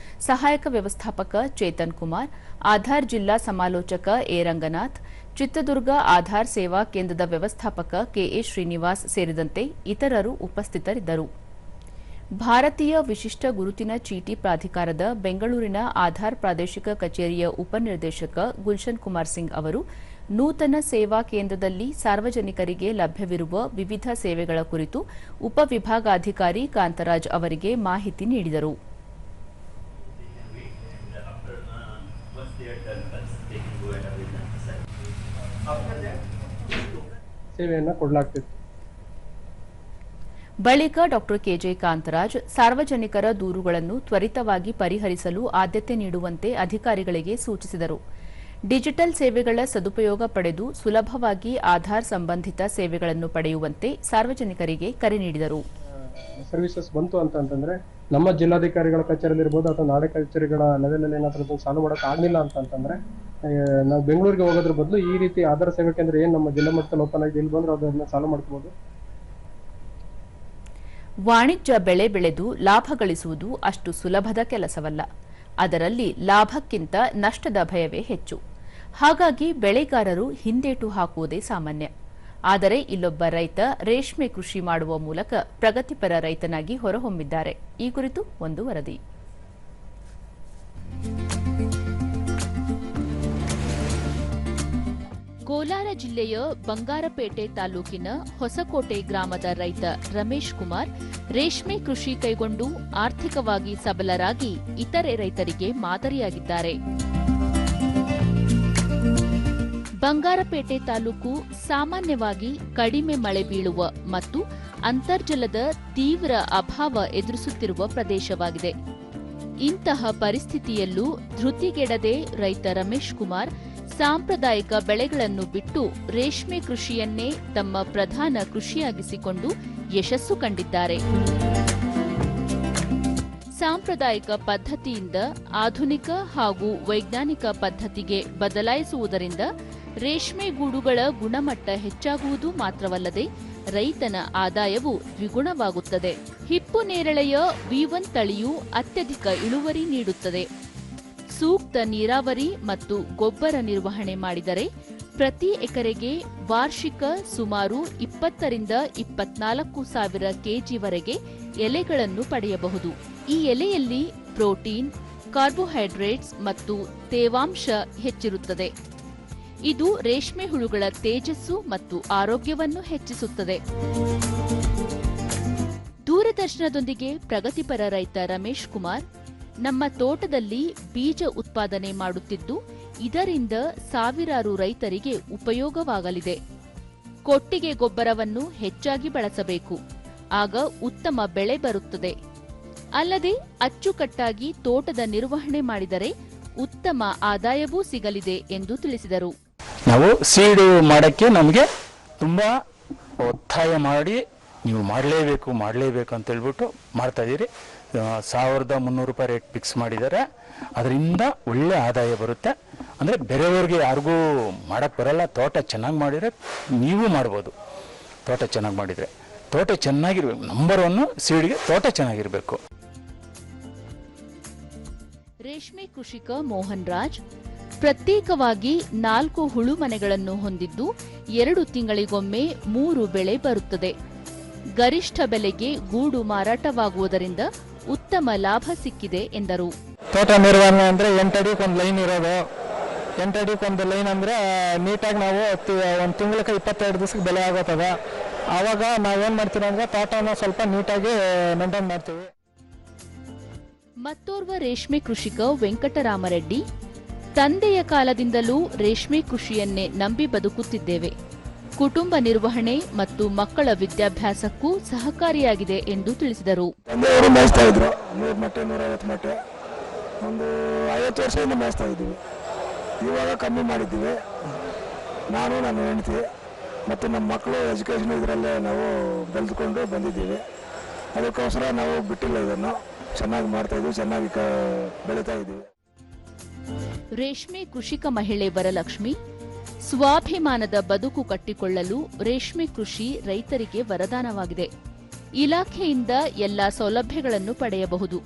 ಸಹಾಯಕ ವ್ಯವಸ್ಥಾಪಕ ಚೇತನ್ ಕುಮಾರ್, ಆಧಾರ್ ಜಿಲ್ಲಾ ಸಮಾಲೋಚಕ ಎ ರಂಗನಾಥ್, ಚಿತ್ರದುರ್ಗ ಆಧಾರ್ ಸೇವಾ ಕೇಂದ್ರದ ವ್ಯವಸ್ಥಾಪಕ ಕೆಎ ಶ್ರೀನಿವಾಸ್ ಸೇರಿದಂತೆ ಇತರರು ಉಪಸ್ಥಿತರಿದ್ದರು. ಭಾರತೀಯ ವಿಶಿಷ್ಟ ಗುರುತಿನ ಚೀಟಿ ಪ್ರಾಧಿಕಾರದ ಬೆಂಗಳೂರಿನ ಆಧಾರ್ ಪ್ರಾದೇಶಿಕ ಕಚೇರಿಯ ಉಪನಿರ್ದೇಶಕ ಗುಲ್ಶನ್ ಕುಮಾರ್ ಸಿಂಗ್ ಅವರು ನೂತನ ಸೇವಾ ಕೇಂದ್ರದಲ್ಲಿ ಸಾರ್ವಜನಿಕರಿಗೆ ಲಭ್ಯವಿರುವ ವಿವಿಧ ಸೇವೆಗಳ ಕುರಿತು ಉಪವಿಭಾಗಾಧಿಕಾರಿ ಕಾಂತರಾಜ್ ಅವರಿಗೆ ಮಾಹಿತಿ ನೀಡಿದರು.
ಸೇವೆಯನ್ನು ಕೊಡಲಾಗ್ತಿದೆ.
ಬಳಿಕ ಡಾ ಕೆಜೆ ಕಾಂತರಾಜ್ ಸಾರ್ವಜನಿಕರ ದೂರುಗಳನ್ನು ತ್ವರಿತವಾಗಿ ಪರಿಹರಿಸಲು ಆದ್ಯತೆ ನೀಡುವಂತೆ ಅಧಿಕಾರಿಗಳಿಗೆ ಸೂಚಿಸಿದರು. ಡಿಜಿಟಲ್ ಸೇವೆಗಳ ಸದುಪಯೋಗ ಪಡೆದು ಸುಲಭವಾಗಿ ಆಧಾರ್ ಸಂಬಂಧಿತ ಸೇವೆಗಳನ್ನು ಪಡೆಯುವಂತೆ ಸಾರ್ವಜನಿಕರಿಗೆ ಕರೆ ನೀಡಿದರು.
ಸರ್ವಿಸಸ್ ಬಂತು ಅಂತಂದ್ರೆ ನಮ್ಮ ಜಿಲ್ಲಾಧಿಕಾರಿಗಳ ಕಚೇರಿಯಲ್ಲಿ ಇರ್ಬೋದು ಅಥವಾ ನಾಡೆ ಕಚೇರಿಗಳ ಲೆವೆಲ್ ಏನಾದರೂ ಸಾಲ್ವ್ ಮಾಡೋಕೆ ಆಗಲಿಲ್ಲ ಅಂತಂದ್ರೆ ನಾವು ಬೆಂಗಳೂರಿಗೆ ಹೋಗೋದ್ರ ಬದಲು ಈ ರೀತಿ ಆಧಾರ್ ಸೇವಾ ಕೇಂದ್ರ ಏನು ನಮ್ಮ ಜಿಲ್ಲಾ ಮಟ್ಟದಲ್ಲಿ ಓಪನ್ ಆಗಿ ಇಲ್ಲಿ ಬಂದ್ರೆ ಅದನ್ನ ಸಾಲ್ವ್ ಮಾಡ್ಕೋಬಹುದು.
ವಾಣಿಜ್ಯ ಬೆಳೆ ಬೆಳೆದು ಲಾಭ ಗಳಿಸುವುದು ಅಷ್ಟು ಸುಲಭದ ಕೆಲಸವಲ್ಲ. ಅದರಲ್ಲಿ ಲಾಭಕ್ಕಿಂತ ನಷ್ಟದ ಭಯವೇ ಹೆಚ್ಚು. ಹಾಗಾಗಿ ಬೆಳೆಗಾರರು ಹಿಂದೇಟು ಹಾಕುವುದೇ ಸಾಮಾನ್ಯ. ಆದರೆ ಇಲ್ಲೊಬ್ಬ ರೈತ ರೇಷ್ಮೆ ಕೃಷಿ ಮಾಡುವ ಮೂಲಕ ಪ್ರಗತಿಪರ ರೈತನಾಗಿ ಹೊರಹೊಮ್ಮಿದ್ದಾರೆ. ಈ ಕುರಿತು ಒಂದು ವರದಿ. ಕೋಲಾರ ಜಿಲ್ಲೆಯ ಬಂಗಾರಪೇಟೆ ತಾಲೂಕಿನ ಹೊಸಕೋಟೆ ಗ್ರಾಮದ ರೈತ ರಮೇಶ್ ಕುಮಾರ್ ರೇಷ್ಮೆ ಕೃಷಿ ಕೈಗೊಂಡು ಆರ್ಥಿಕವಾಗಿ ಸಬಲರಾಗಿ ಇತರೆ ರೈತರಿಗೆ ಮಾದರಿಯಾಗಿದ್ದಾರೆ. ಬಂಗಾರಪೇಟೆ ತಾಲೂಕು ಸಾಮಾನ್ಯವಾಗಿ ಕಡಿಮೆ ಮಳೆ ಬೀಳುವ ಮತ್ತು ಅಂತರ್ಜಲದ ತೀವ್ರ ಅಭಾವ ಎದುರಿಸುತ್ತಿರುವ ಪ್ರದೇಶವಾಗಿದೆ. ಇಂತಹ ಪರಿಸ್ಥಿತಿಯಲ್ಲೂ ಧೃತಿಗೆಡದೆ ರೈತ ರಮೇಶ್ ಕುಮಾರ್ ಸಾಂಪ್ರದಾಯಿಕ ಬೆಳೆಗಳನ್ನು ಬಿಟ್ಟು ರೇಷ್ಮೆ ಕೃಷಿಯನ್ನೇ ತಮ್ಮ ಪ್ರಧಾನ ಕೃಷಿಯಾಗಿಸಿಕೊಂಡು ಯಶಸ್ಸು ಕಂಡಿದ್ದಾರೆ. ಸಾಂಪ್ರದಾಯಿಕ ಪದ್ಧತಿಯಿಂದ ಆಧುನಿಕ ಹಾಗೂ ವೈಜ್ಞಾನಿಕ ಪದ್ಧತಿಗೆ ಬದಲಾಯಿಸುವುದರಿಂದ ರೇಷ್ಮೆ ಗೂಡುಗಳ ಗುಣಮಟ್ಟ ಹೆಚ್ಚಾಗುವುದು ಮಾತ್ರವಲ್ಲದೆ ರೈತನ ಆದಾಯವೂ ದ್ವಿಗುಣವಾಗುತ್ತದೆ. ಹಿಪ್ಪು ನೇರಳೆಯ V1 ತಳಿಯು ಅತ್ಯಧಿಕ ಇಳುವರಿ ನೀಡುತ್ತದೆ. ಸೂಕ್ತ ನೀರಾವರಿ ಮತ್ತು ಗೊಬ್ಬರ ನಿರ್ವಹಣೆ ಮಾಡಿದರೆ ಪ್ರತಿ ಎಕರೆಗೆ ವಾರ್ಷಿಕ ಸುಮಾರು 20 ರಿಂದ 24 ಸಾವಿರ ಕೆಜಿವರೆಗೆ ಎಲೆಗಳನ್ನು ಪಡೆಯಬಹುದು. ಈ ಎಲೆಯಲ್ಲಿ ಪ್ರೋಟೀನ್, ಕಾರ್ಬೋಹೈಡ್ರೇಟ್ಸ್ ಮತ್ತು ತೇವಾಂಶ ಹೆಚ್ಚಿರುತ್ತದೆ. ಇದು ರೇಷ್ಮೆ ಹುಳುಗಳ ತೇಜಸ್ಸು ಮತ್ತು ಆರೋಗ್ಯವನ್ನು ಹೆಚ್ಚಿಸುತ್ತದೆ. ದೂರದರ್ಶನದೊಂದಿಗೆ ಪ್ರಗತಿಪರ ರೈತ ರಮೇಶ್ ಕುಮಾರ್, ನಮ್ಮ ತೋಟದಲ್ಲಿ ಬೀಜ ಉತ್ಪಾದನೆ ಮಾಡುತ್ತಿದ್ದು ಇದರಿಂದ ಸಾವಿರಾರು ರೈತರಿಗೆ ಉಪಯೋಗವಾಗಲಿದೆ. ಕೊಟ್ಟಿಗೆ ಗೊಬ್ಬರವನ್ನು ಹೆಚ್ಚಾಗಿ ಬಳಸಬೇಕು, ಆಗ ಉತ್ತಮ ಬೆಳೆ ಬರುತ್ತದೆ. ಅಲ್ಲದೆ ಅಚ್ಚುಕಟ್ಟಾಗಿ ತೋಟದ ನಿರ್ವಹಣೆ ಮಾಡಿದರೆ ಉತ್ತಮ ಆದಾಯವೂ ಸಿಗಲಿದೆ ಎಂದು ತಿಳಿಸಿದರು.
ನಾವು ಸೀಡು ಮಾಡಕ್ಕೆ ನಮಗೆ ತುಂಬಾ ಒತ್ತಾಯ ಮಾಡಿ ನೀವು ಮಾಡಲೇಬೇಕು ಅಂತ ಹೇಳ್ಬಿಟ್ಟು ಮಾಡ್ತಾ ಇದ್ದೀರಿ. 1300 ರೂಪಾಯಿ ರೇಟ್ ಫಿಕ್ಸ್ ಮಾಡಿದ್ದಾರೆ. ಅದರಿಂದ ಒಳ್ಳೆ ಆದಾಯ ಬರುತ್ತೆ. ಅಂದರೆ ಬೇರೆಯವ್ರಿಗೆ ಯಾರಿಗೂ ಮಾಡಕ್ಕೆ ಬರಲ್ಲ. ತೋಟ ಚೆನ್ನಾಗಿ ಮಾಡಿದರೆ ನೀವು ಮಾಡ್ಬೋದು. ತೋಟ ಚೆನ್ನಾಗಿ ಮಾಡಿದರೆ ತೋಟ ಚೆನ್ನಾಗಿರ್ಬೇಕು. ನಂಬರ್ 1 ಸೀಡ್ಗೆ ತೋಟ ಚೆನ್ನಾಗಿರಬೇಕು.
ರೇಷ್ಮೆ ಕೃಷಿಕ ಮೋಹನ್ ರಾಜ್ ಪ್ರತ್ಯೇಕವಾಗಿ 4 ಹುಳು ಮನೆಗಳನ್ನು ಹೊಂದಿದ್ದು 2 ತಿಂಗಳಿಗೊಮ್ಮೆ 3 ಬೆಳೆ ಬರುತ್ತದೆ. ಗರಿಷ್ಠ ಬೆಲೆಗೆ ಗೂಡು ಮಾರಾಟವಾಗುವುದರಿಂದ ಉತ್ತಮ ಲಾಭ ಸಿಕ್ಕಿದೆ ಎಂದರು.
ತೋಟ ನಿರ್ವಹಣೆ ಅಂದರೆ 8 ಅಡಿಗೆ ಒಂದು ಲೈನ್ ಇರೋದು. 8 ಅಡಿಗೆ ಒಂದು ಲೈನ್ ಅಂದರೆ ನೀಟಾಗಿ ನಾವು ಒಂದು ತಿಂಗಳಿಗೆ 22 ದಿವಸಕ್ಕೆ ಬೆಲೆ ಆಗುತ್ತದೆ. ಆವಾಗ ನಾವೇನು ಮಾಡ್ತೀವಿ ಅಂದರೆ ತೋಟನ ಸ್ವಲ್ಪ ನೀಟಾಗಿ ಮೇಂಟೈನ್ ಮಾಡ್ತೀವಿ.
ಮತ್ತೋರ್ವ ರೇಷ್ಮೆ ಕೃಷಿಕ ವೆಂಕಟರಾಮರೆಡ್ಡಿ, ತಂದೆಯ ಕಾಲದಿಂದಲೂ ರೇಷ್ಮೆ ಕೃಷಿಯನ್ನೇ ನಂಬಿ ಬದುಕುತ್ತಿದ್ದೇವೆ. ಕುಟುಂಬ ನಿರ್ವಹಣೆ ಮತ್ತು ಮಕ್ಕಳ ವಿದ್ಯಾಭ್ಯಾಸಕ್ಕೂ ಸಹಕಾರಿಯಾಗಿದೆ ಎಂದು ತಿಳಿಸಿದರು.
ತಂದೆಯವರು ಮೇಯಿಸ್ತಾ ಇದ್ರು 100 ಮೊಟ್ಟೆ 150 ಮೊಟ್ಟೆ. ಒಂದು 50 ವರ್ಷದಿಂದ ಮೇಯಿಸ್ತಾ ಇದ್ದೀವಿ. ಇವಾಗ ಕಮ್ಮಿ ಮಾಡಿದ್ದೀವಿ. ನಾನು ನನ್ನ ಹೆಂಡತಿ ಮತ್ತು ನಮ್ಮ ಮಕ್ಕಳು ಎಜುಕೇಷನ್ ಇದರಲ್ಲೇ ನಾವು ಬೆಳೆದುಕೊಂಡು ಬಂದಿದ್ದೀವಿ. ಅದಕ್ಕೋಸ್ಕರ ನಾವು ಬಿಟ್ಟಿಲ್ಲ. ಇದನ್ನು ಚೆನ್ನಾಗಿ ಮಾಡ್ತಾ ಇದ್ದೀವಿ, ಚೆನ್ನಾಗಿ ಬೆಳೀತಾ ಇದ್ದೀವಿ.
ರೇಷ್ಮೆ ಕೃಷಿಕ ಮಹಿಳೆ ವರಲಕ್ಷ್ಮಿ, ಸ್ವಾಭಿಮಾನದ ಬದುಕು ಕಟ್ಟಿಕೊಳ್ಳಲು ರೇಷ್ಮೆ ಕೃಷಿ ರೈತರಿಗೆ ವರದಾನವಾಗಿದೆ. ಇಲಾಖೆಯಿಂದ ಎಲ್ಲಾ ಸೌಲಭ್ಯಗಳನ್ನು ಪಡೆಯಬಹುದು.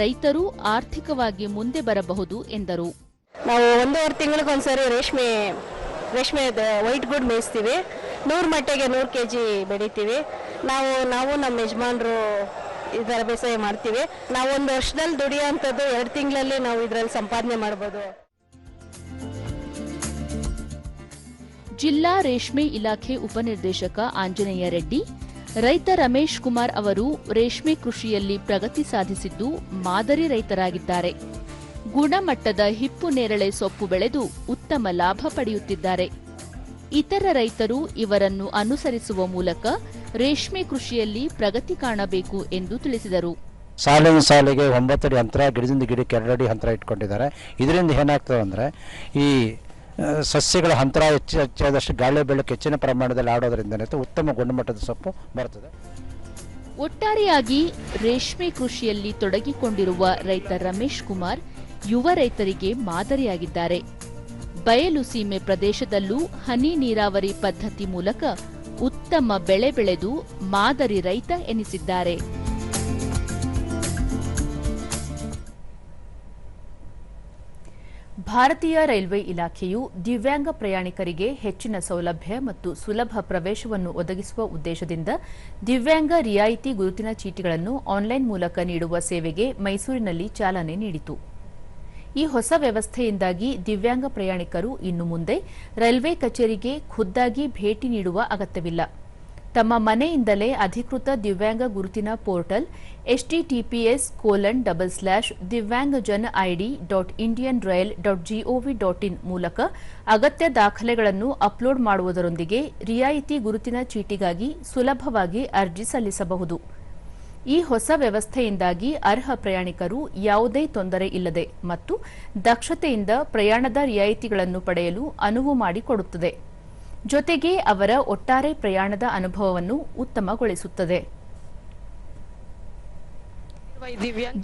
ರೈತರು ಆರ್ಥಿಕವಾಗಿ ಮುಂದೆ ಬರಬಹುದು ಎಂದರು.
ನಾವು 1.5 ತಿಂಗಳಿಗೊಂದ್ಸರಿ ರೇಷ್ಮೆ ವೈಟ್ ಗುಡ್ ಮೇಯಿಸ್ತೀವಿ. 100 ಮೊಟ್ಟೆಗೆ 100 kg ಬೆಳಿತೀವಿ. ನಾವು ನಮ್ಮ ಯಜಮಾನರು ಇದರ ಬೇಸಾಯ ಮಾಡ್ತೀವಿ. ನಾವು 1 ವರ್ಷದಲ್ಲಿ ದುಡಿಯೋಂಥದ್ದು 2 ತಿಂಗಳಲ್ಲಿ ನಾವು ಇದರಲ್ಲಿ ಸಂಪಾದನೆ ಮಾಡ್ಬೋದು.
ಜಿಲ್ಲಾ ರೇಷ್ಮೆ ಇಲಾಖೆ ಉಪನಿರ್ದೇಶಕ ಆಂಜನೇಯ ರೆಡ್ಡಿ, ರೈತ ರಮೇಶ್ ಕುಮಾರ್ ಅವರು ರೇಷ್ಮೆ ಕೃಷಿಯಲ್ಲಿ ಪ್ರಗತಿ ಸಾಧಿಸಿದ್ದು ಮಾದರಿ ರೈತರಾಗಿದ್ದಾರೆ. ಗುಣಮಟ್ಟದ ಹಿಪ್ಪು ನೇರಳೆ ಸೊಪ್ಪು ಬೆಳೆದು ಉತ್ತಮ ಲಾಭ ಪಡೆಯುತ್ತಿದ್ದಾರೆ. ಇತರ ರೈತರು ಇವರನ್ನು ಅನುಸರಿಸುವ ಮೂಲಕ ರೇಷ್ಮೆ ಕೃಷಿಯಲ್ಲಿ ಪ್ರಗತಿ ಕಾಣಬೇಕು ಎಂದು ತಿಳಿಸಿದರು.
ಸಾಲಿಗೆ 9 ಅಡಿ ಅಂತರ, ಗಿಡದಿಂದ ಗಿಡಕ್ಕೆ 2 ಅಡಿ ಅಂತರ ಇಟ್ಕೊಂಡಿದ್ದಾರೆ. ಇದರಿಂದ ಏನಾಗ್ತದೆ ಅಂದರೆ ಈ ಸಸ್ಯಗಳ ಅಂತರ ಹೆಚ್ಚಾದಷ್ಟು ಗಾಳಿ ಬೆಳಕು ಹೆಚ್ಚಿನ ಪ್ರಮಾಣದಲ್ಲಿ ಆಡೋದ್ರಿಂದ ಉತ್ತಮ ಗುಣಮಟ್ಟದ ಸೊಪ್ಪು ಬರ್ತದೆ.
ಒಟ್ಟಾರೆಯಾಗಿ ರೇಷ್ಮೆ ಕೃಷಿಯಲ್ಲಿ ತೊಡಗಿಕೊಂಡಿರುವ ರೈತ ರಮೇಶ್ ಕುಮಾರ್ ಯುವ ರೈತರಿಗೆ ಮಾದರಿಯಾಗಿದ್ದಾರೆ. ಬಯಲು ಸೀಮೆ ಪ್ರದೇಶದಲ್ಲೂ ಹನಿ ನೀರಾವರಿ ಪದ್ಧತಿ ಮೂಲಕ ಉತ್ತಮ ಬೆಳೆ ಬೆಳೆದು ಮಾದರಿ ರೈತ ಎನಿಸಿದ್ದಾರೆ. ಭಾರತೀಯ ರೈಲ್ವೆ ಇಲಾಖೆಯು ದಿವ್ಯಾಂಗ ಪ್ರಯಾಣಿಕರಿಗೆ ಹೆಚ್ಚಿನ ಸೌಲಭ್ಯ ಮತ್ತು ಸುಲಭ ಪ್ರವೇಶವನ್ನು ಒದಗಿಸುವ ಉದ್ದೇಶದಿಂದ ದಿವ್ಯಾಂಗ ರಿಯಾಯಿತಿ ಗುರುತಿನ ಚೀಟಿಗಳನ್ನು ಆನ್ಲೈನ್ ಮೂಲಕ ನೀಡುವ ಸೇವೆಗೆ ಮೈಸೂರಿನಲ್ಲಿ ಚಾಲನೆ ನೀಡಿತು. ಈ ಹೊಸ ವ್ಯವಸ್ಥೆಯಿಂದಾಗಿ ದಿವ್ಯಾಂಗ ಪ್ರಯಾಣಿಕರು ಇನ್ನು ಮುಂದೆ ರೈಲ್ವೆ ಕಚೇರಿಗೆ ಖುದ್ದಾಗಿ ಭೇಟಿ ನೀಡುವ ಅಗತ್ಯವಿಲ್ಲ. ತಮ್ಮ ಮನೆಯಿಂದಲೇ ಅಧಿಕೃತ ದಿವ್ಯಾಂಗ ಗುರುತಿನ ಪೋರ್ಟಲ್ https://divyangjanid.indianrail.gov.in ಮೂಲಕ ಅಗತ್ಯ ದಾಖಲೆಗಳನ್ನು ಅಪ್ಲೋಡ್ ಮಾಡುವುದರೊಂದಿಗೆ ರಿಯಾಯಿತಿ ಗುರುತಿನ ಚೀಟಿಗಾಗಿ ಸುಲಭವಾಗಿ ಅರ್ಜಿ ಸಲ್ಲಿಸಬಹುದು. ಈ ಹೊಸ ವ್ಯವಸ್ಥೆಯಿಂದಾಗಿ ಅರ್ಹ ಪ್ರಯಾಣಿಕರು ಯಾವುದೇ ತೊಂದರೆ ಇಲ್ಲದೆ ಮತ್ತು ದಕ್ಷತೆಯಿಂದ ಪ್ರಯಾಣದ ರಿಯಾಯಿತಿಗಳನ್ನು ಪಡೆಯಲು ಅನುವು ಮಾಡಿಕೊಡುತ್ತದೆ. ಜೊತೆಗೆ ಅವರ ಒಟ್ಟಾರೆ ಪ್ರಯಾಣದ ಅನುಭವವನ್ನು ಉತ್ತಮಗೊಳಿಸುತ್ತದೆ.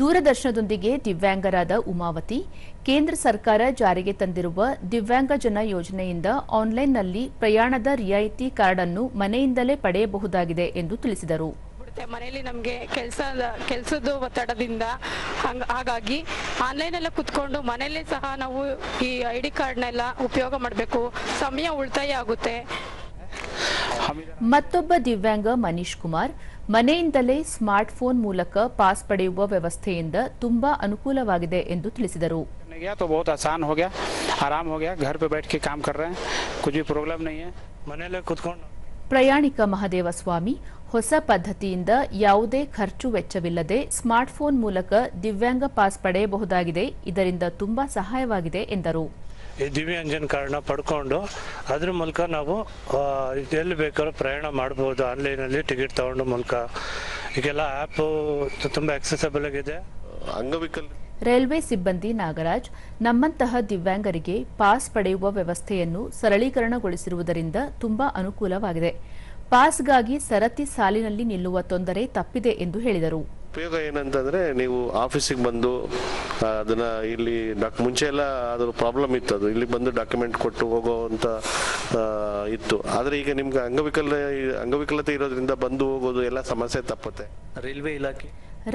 ದೂರದರ್ಶನದೊಂದಿಗೆ ದಿವ್ಯಾಂಗರಾದ ಉಮಾವತಿ, ಕೇಂದ್ರ ಸರ್ಕಾರ ಜಾರಿಗೆ ತಂದಿರುವ ದಿವ್ಯಾಂಗಜನ ಯೋಜನೆಯಿಂದ ಆನ್ಲೈನ್ನಲ್ಲಿ ಪ್ರಯಾಣದ ರಿಯಾಯಿತಿ ಕಾರ್ಡ್ ಅನ್ನು ಮನೆಯಿಂದಲೇ ಪಡೆಯಬಹುದಾಗಿದೆ ಎಂದು ತಿಳಿಸಿದರು.
ಮನೆಯಲ್ಲಿ ನಮಗೆ ಕೆಲಸದ ಒತ್ತಡದಿಂದ ಹಾಗಾಗಿ ಆನ್ಲೈನಲ್ಲೇ ಕುತ್ಕೊಂಡು ಮನೆಯಲ್ಲೇ ಸಹ ನಾವು ಈ ID ಕಾರ್ಡ್ನೆಲ್ಲ ಉಪಯೋಗ ಮಾಡಬೇಕು, ಸಮಯ ಉಳಿತಾಯ ಆಗುತ್ತೆ.
ಮತ್ತೊಬ್ಬ ದಿವ್ಯಾಂಗ ಮನೀಶ್ ಕುಮಾರ್ ಮನೆಯಿಂದಲೇ ಸ್ಮಾರ್ಟ್ ಫೋನ್ ಮೂಲಕ ಪಾಸ್ ಪಡೆಯುವ ವ್ಯವಸ್ಥೆಯಿಂದ ತುಂಬಾ ಅನುಕೂಲವಾಗಿದೆ ಎಂದು ತಿಳಿಸಿದರು. ಪ್ರಯಾಣಿಕ ಮಹದೇವಸ್ವಾಮಿ ಹೊಸ ಪದ್ಧತಿಯಿಂದ ಯಾವುದೇ ಖರ್ಚು ವೆಚ್ಚವಿಲ್ಲದೆ ಸ್ಮಾರ್ಟ್ಫೋನ್ ಮೂಲಕ ದಿವ್ಯಾಂಗ ಪಾಸ್ ಪಡೆಯಬಹುದಾಗಿದೆ. ಇದರಿಂದ ತುಂಬಾ ಸಹಾಯವಾಗಿದೆ ಎಂದರು.
ಈ ದಿವ್ಯಾಂಗಜನ್ ಕಾರ್ಡ್ನ ಪಡ್ಕೊಂಡು ಅದ್ರ ಮೂಲಕ ನಾವು ಎಲ್ಲಿ ಬೇಕಾದ್ರೂ ಪ್ರಯಾಣ ಮಾಡಬಹುದು. ಆನ್ಲೈನಲ್ಲಿ ಟಿಕೆಟ್ ತಗೊಂಡು ಮೂಲಕ ಈಗೆಲ್ಲ ಆ್ಯಪ್ ತುಂಬ ಆಕ್ಸೆಸಬಲ್ ಆಗಿದೆ. ಅಂಗವಿಕಲ
ರೈಲ್ವೆ ಸಿಬ್ಬಂದಿ ನಾಗರಾಜ್ ನಮ್ಮಂತಹ ದಿವ್ಯಾಂಗರಿಗೆ ಪಾಸ್ ಪಡೆಯುವ ವ್ಯವಸ್ಥೆಯನ್ನು ಸರಳೀಕರಣಗೊಳಿಸಿರುವುದರಿಂದ ತುಂಬಾ ಅನುಕೂಲವಾಗಿದೆ. ಪಾಸ್ಗಾಗಿ ಸರತಿ ಸಾಲಿನಲ್ಲಿ ನಿಲ್ಲುವ ತೊಂದರೆ ತಪ್ಪಿದೆ ಎಂದು ಹೇಳಿದರು.
ಉಪಯೋಗ ಏನಂತಂದ್ರೆ ನೀವು ಆಫೀಸಿಗೆ ಬಂದು ಅದನ್ನ ಇಲ್ಲಿ ಮುಂಚೆ ಎಲ್ಲ ಅದ್ರ ಪ್ರಾಬ್ಲಮ್ ಇತ್ತು, ಅದು ಇಲ್ಲಿ ಬಂದು ಡಾಕ್ಯುಮೆಂಟ್ ಕೊಟ್ಟು ಹೋಗೋವಂತ ಇತ್ತು. ಆದ್ರೆ ಈಗ ನಿಮ್ಗೆ ಅಂಗವಿಕಲತೆ ಇರೋದ್ರಿಂದ ಬಂದು ಹೋಗೋದು ಎಲ್ಲ ಸಮಸ್ಯೆ ತಪ್ಪುತ್ತೆ.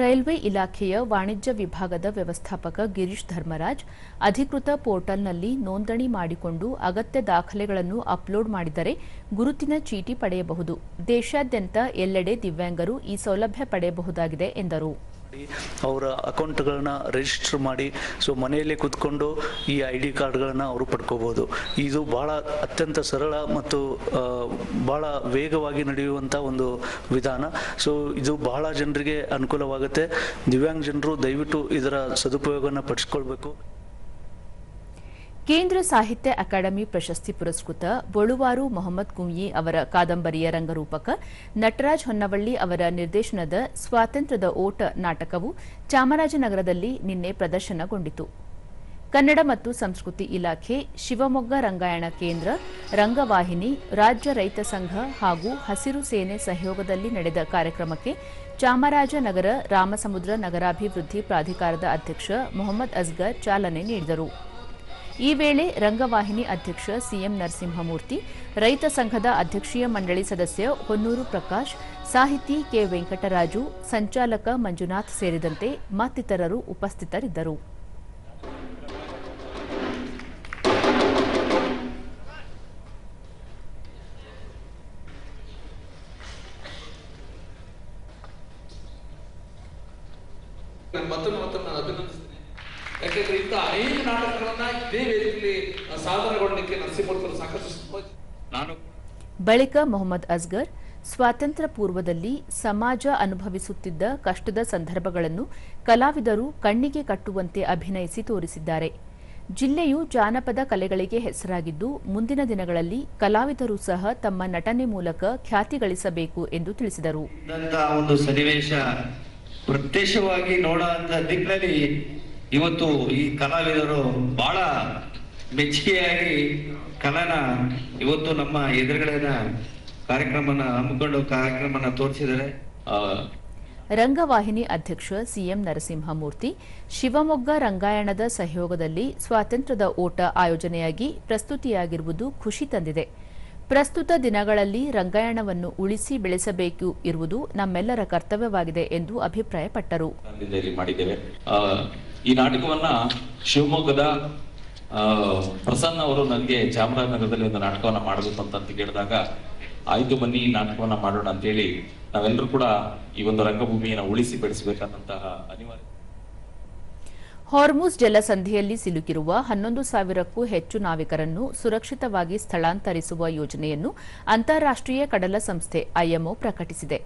ರೈಲ್ವೆ ಇಲಾಖೆಯ ವಾಣಿಜ್ಯ ವಿಭಾಗದ ವ್ಯವಸ್ಥಾಪಕ ಗಿರೀಶ್ ಧರ್ಮರಾಜ್ ಅಧಿಕೃತ ಪೋರ್ಟಲ್ನಲ್ಲಿ ನೋಂದಣಿ ಮಾಡಿಕೊಂಡು ಅಗತ್ಯ ದಾಖಲೆಗಳನ್ನು ಅಪ್ಲೋಡ್ ಮಾಡಿದರೆ ಗುರುತಿನ ಚೀಟಿ ಪಡೆಯಬಹುದು. ದೇಶಾದ್ಯಂತ ಎಲ್ಲೆಡೆ ದಿವ್ಯಾಂಗರು ಈ ಸೌಲಭ್ಯ ಪಡೆಯಬಹುದಾಗಿದೆ ಎಂದರು.
ಅವರ ಅಕೌಂಟ್ಗಳನ್ನ ರಿಜಿಸ್ಟರ್ ಮಾಡಿ ಮನೆಯಲ್ಲೇ ಕೂತ್ಕೊಂಡು ಈ ID ಕಾರ್ಡ್ಗಳನ್ನ ಅವರು ಪಡ್ಕೋಬಹುದು. ಇದು ಬಹಳ ಅತ್ಯಂತ ಸರಳ ಮತ್ತು ಬಹಳ ವೇಗವಾಗಿ ನಡೆಯುವಂಥ ಒಂದು ವಿಧಾನ. ಇದು ಬಹಳ ಜನರಿಗೆ ಅನುಕೂಲವಾಗುತ್ತೆ. ದಿವ್ಯಾಂಗ ಜನರು ದಯವಿಟ್ಟು ಇದರ ಸದುಪಯೋಗವನ್ನು ಪಡಿಸ್ಕೊಳ್ಬೇಕು.
ಕೇಂದ್ರ ಸಾಹಿತ್ಯ ಅಕಾಡೆಮಿ ಪ್ರಶಸ್ತಿ ಪುರಸ್ಕೃತ ಬೊಳುವಾರು ಮೊಹಮ್ಮದ್ ಕುಂಯಿ ಅವರ ಕಾದಂಬರಿಯ ರಂಗರೂಪಕ ನಟರಾಜ್ ಹೊನ್ನವಳ್ಳಿ ಅವರ ನಿರ್ದೇಶನದ ಸ್ವಾತಂತ್ರ್ಯದ ಓಟ ನಾಟಕವು ಚಾಮರಾಜನಗರದಲ್ಲಿ ನಿನ್ನೆ ಪ್ರದರ್ಶನಗೊಂಡಿತು. ಕನ್ನಡ ಮತ್ತು ಸಂಸ್ಕೃತಿ ಇಲಾಖೆ, ಶಿವಮೊಗ್ಗ ರಂಗಾಯಣ ಕೇಂದ್ರ, ರಂಗವಾಹಿನಿ, ರಾಜ್ಯ ರೈತ ಸಂಘ ಹಾಗೂ ಹಸಿರು ಸೇನೆ ಸಹಯೋಗದಲ್ಲಿ ನಡೆದ ಕಾರ್ಯಕ್ರಮಕ್ಕೆ ಚಾಮರಾಜನಗರ ರಾಮಸಮುದ್ರ ನಗರಾಭಿವೃದ್ಧಿ ಪ್ರಾಧಿಕಾರದ ಅಧ್ಯಕ್ಷ ಮೊಹಮ್ಮದ್ ಅಸ್ಗರ್ ಚಾಲನೆ ನೀಡಿದರು. ಈ ವೇಳೆ ರಂಗವಾಹಿನಿ ಅಧ್ಯಕ್ಷ ಸಿಎಂ ನರಸಿಂಹಮೂರ್ತಿ, ರೈತ ಸಂಘದ ಅಧ್ಯಕ್ಷೀಯ ಮಂಡಳಿ ಸದಸ್ಯ ಹೊನ್ನೂರು ಪ್ರಕಾಶ್, ಸಾಹಿತಿ ಕೆ ವೆಂಕಟರಾಜು, ಸಂಚಾಲಕ ಮಂಜುನಾಥ್ ಸೇರಿದಂತೆ ಮತ್ತಿತರರು ಉಪಸ್ಥಿತರಿದ್ದರು.
ಯಾಕೆಂದ್ರೆ ಇಂಥ ಅನೇಕ ನಾಟಕಗಳನ್ನ ಇದೇ ವೇದಿಕೆಯಲ್ಲಿ ಸಾಧನೆಗೊಳ್ಳಲಿಕ್ಕೆ ನರಸಿಂಹಮೂರ್ತಿ ಸಾಕಷ್ಟು.
ಬಳಿಕ ಮೊಹಮ್ಮದ್ ಅಸ್ಗರ್ ಸ್ವಾತಂತ್ರ್ಯ ಪೂರ್ವದಲ್ಲಿ ಸಮಾಜ ಅನುಭವಿಸುತ್ತಿದ್ದ ಕಷ್ಟದ ಸಂದರ್ಭಗಳನ್ನು ಕಲಾವಿದರು ಕಣ್ಣಿಗೆ ಕಟ್ಟುವಂತೆ ಅಭಿನಯಿಸಿ ತೋರಿಸಿದ್ದಾರೆ. ಜಿಲ್ಲೆಯು ಜಾನಪದ ಕಲೆಗಳಿಗೆ ಹೆಸರಾಗಿದ್ದು ಮುಂದಿನ ದಿನಗಳಲ್ಲಿ ಕಲಾವಿದರು ಸಹ ತಮ್ಮ ನಟನೆ ಮೂಲಕ ಖ್ಯಾತಿ ಗಳಿಸಬೇಕು ಎಂದು ತಿಳಿಸಿದರು.
ಒಂದು ಸನ್ನಿವೇಶ ಪ್ರತ್ಯಕ್ಷವಾಗಿ ನೋಡುವಂತ ದಿಕ್ಕಿನಲ್ಲಿ ಇವತ್ತು ಈ ಕಲಾವಿದರು ಬಹಳ ಮೆಚ್ಚುಗೆಯಾಗಿ ಕಲಾನ ಇವತ್ತು ನಮ್ಮ ಎದುರುಗಡೆನ ಕಾರ್ಯಕ್ರಮನ ಹಮ್ಮಿಕೊಂಡು ಕಾರ್ಯಕ್ರಮನ ತೋರಿಸಿದ್ದಾರೆ.
ರಂಗವಾಹಿನಿ ಅಧ್ಯಕ್ಷ ಸಿಎಂ ನರಸಿಂಹಮೂರ್ತಿ, ಶಿವಮೊಗ್ಗ ರಂಗಾಯಣದ ಸಹಯೋಗದಲ್ಲಿ ಸ್ವಾತಂತ್ರ್ಯದ ಓಟ ಆಯೋಜನೆಯಾಗಿ ಪ್ರಸ್ತುತಿಯಾಗಿರುವುದು ಖುಷಿ ತಂದಿದೆ. ಪ್ರಸ್ತುತ ದಿನಗಳಲ್ಲಿ ರಂಗಾಯಣವನ್ನು ಉಳಿಸಿ ಬೆಳೆಸಬೇಕು ಇರುವುದು ನಮ್ಮೆಲ್ಲರ ಕರ್ತವ್ಯವಾಗಿದೆ ಎಂದು ಅಭಿಪ್ರಾಯಪಟ್ಟರು.
ಈ ನಾಟಕವನ್ನ ಶಿವಮೊಗ್ಗದ ಪ್ರಸನ್ನ ಅವರು ನನಗೆ ಚಾಮರಾಜನಗರದಲ್ಲಿ ಒಂದು ನಾಟಕವನ್ನ ಮಾಡಬೇಕು ಅಂತ ಕೇಳಿದಾಗ ಆಯ್ತು ಬನ್ನಿ ಈ ನಾಟಕವನ್ನ ಮಾಡೋಣ ಅಂತ ಹೇಳಿ ನಾವೆಲ್ಲರೂ ಕೂಡ ಈ ಒಂದು ರಂಗಭೂಮಿಯನ್ನು ಉಳಿಸಿ ಬೆಳೆಸಬೇಕಂತಹ ಅನಿವಾರ್ಯ.
ಹಾರ್ಮುಜ್ ಜಲಸಂಧಿಯಲ್ಲಿ ಸಿಲುಕಿರುವ 11,000ಕ್ಕೂ ಹೆಚ್ಚು ನಾವಿಕರನ್ನು ಸುರಕ್ಷಿತವಾಗಿ ಸ್ಥಳಾಂತರಿಸುವ ಯೋಜನೆಯನ್ನು ಅಂತಾರಾಷ್ಟೀಯ ಕಡಲ ಸಂಸ್ಥೆ ಐಎಂಒ ಪ್ರಕಟಿಸಿದೆ.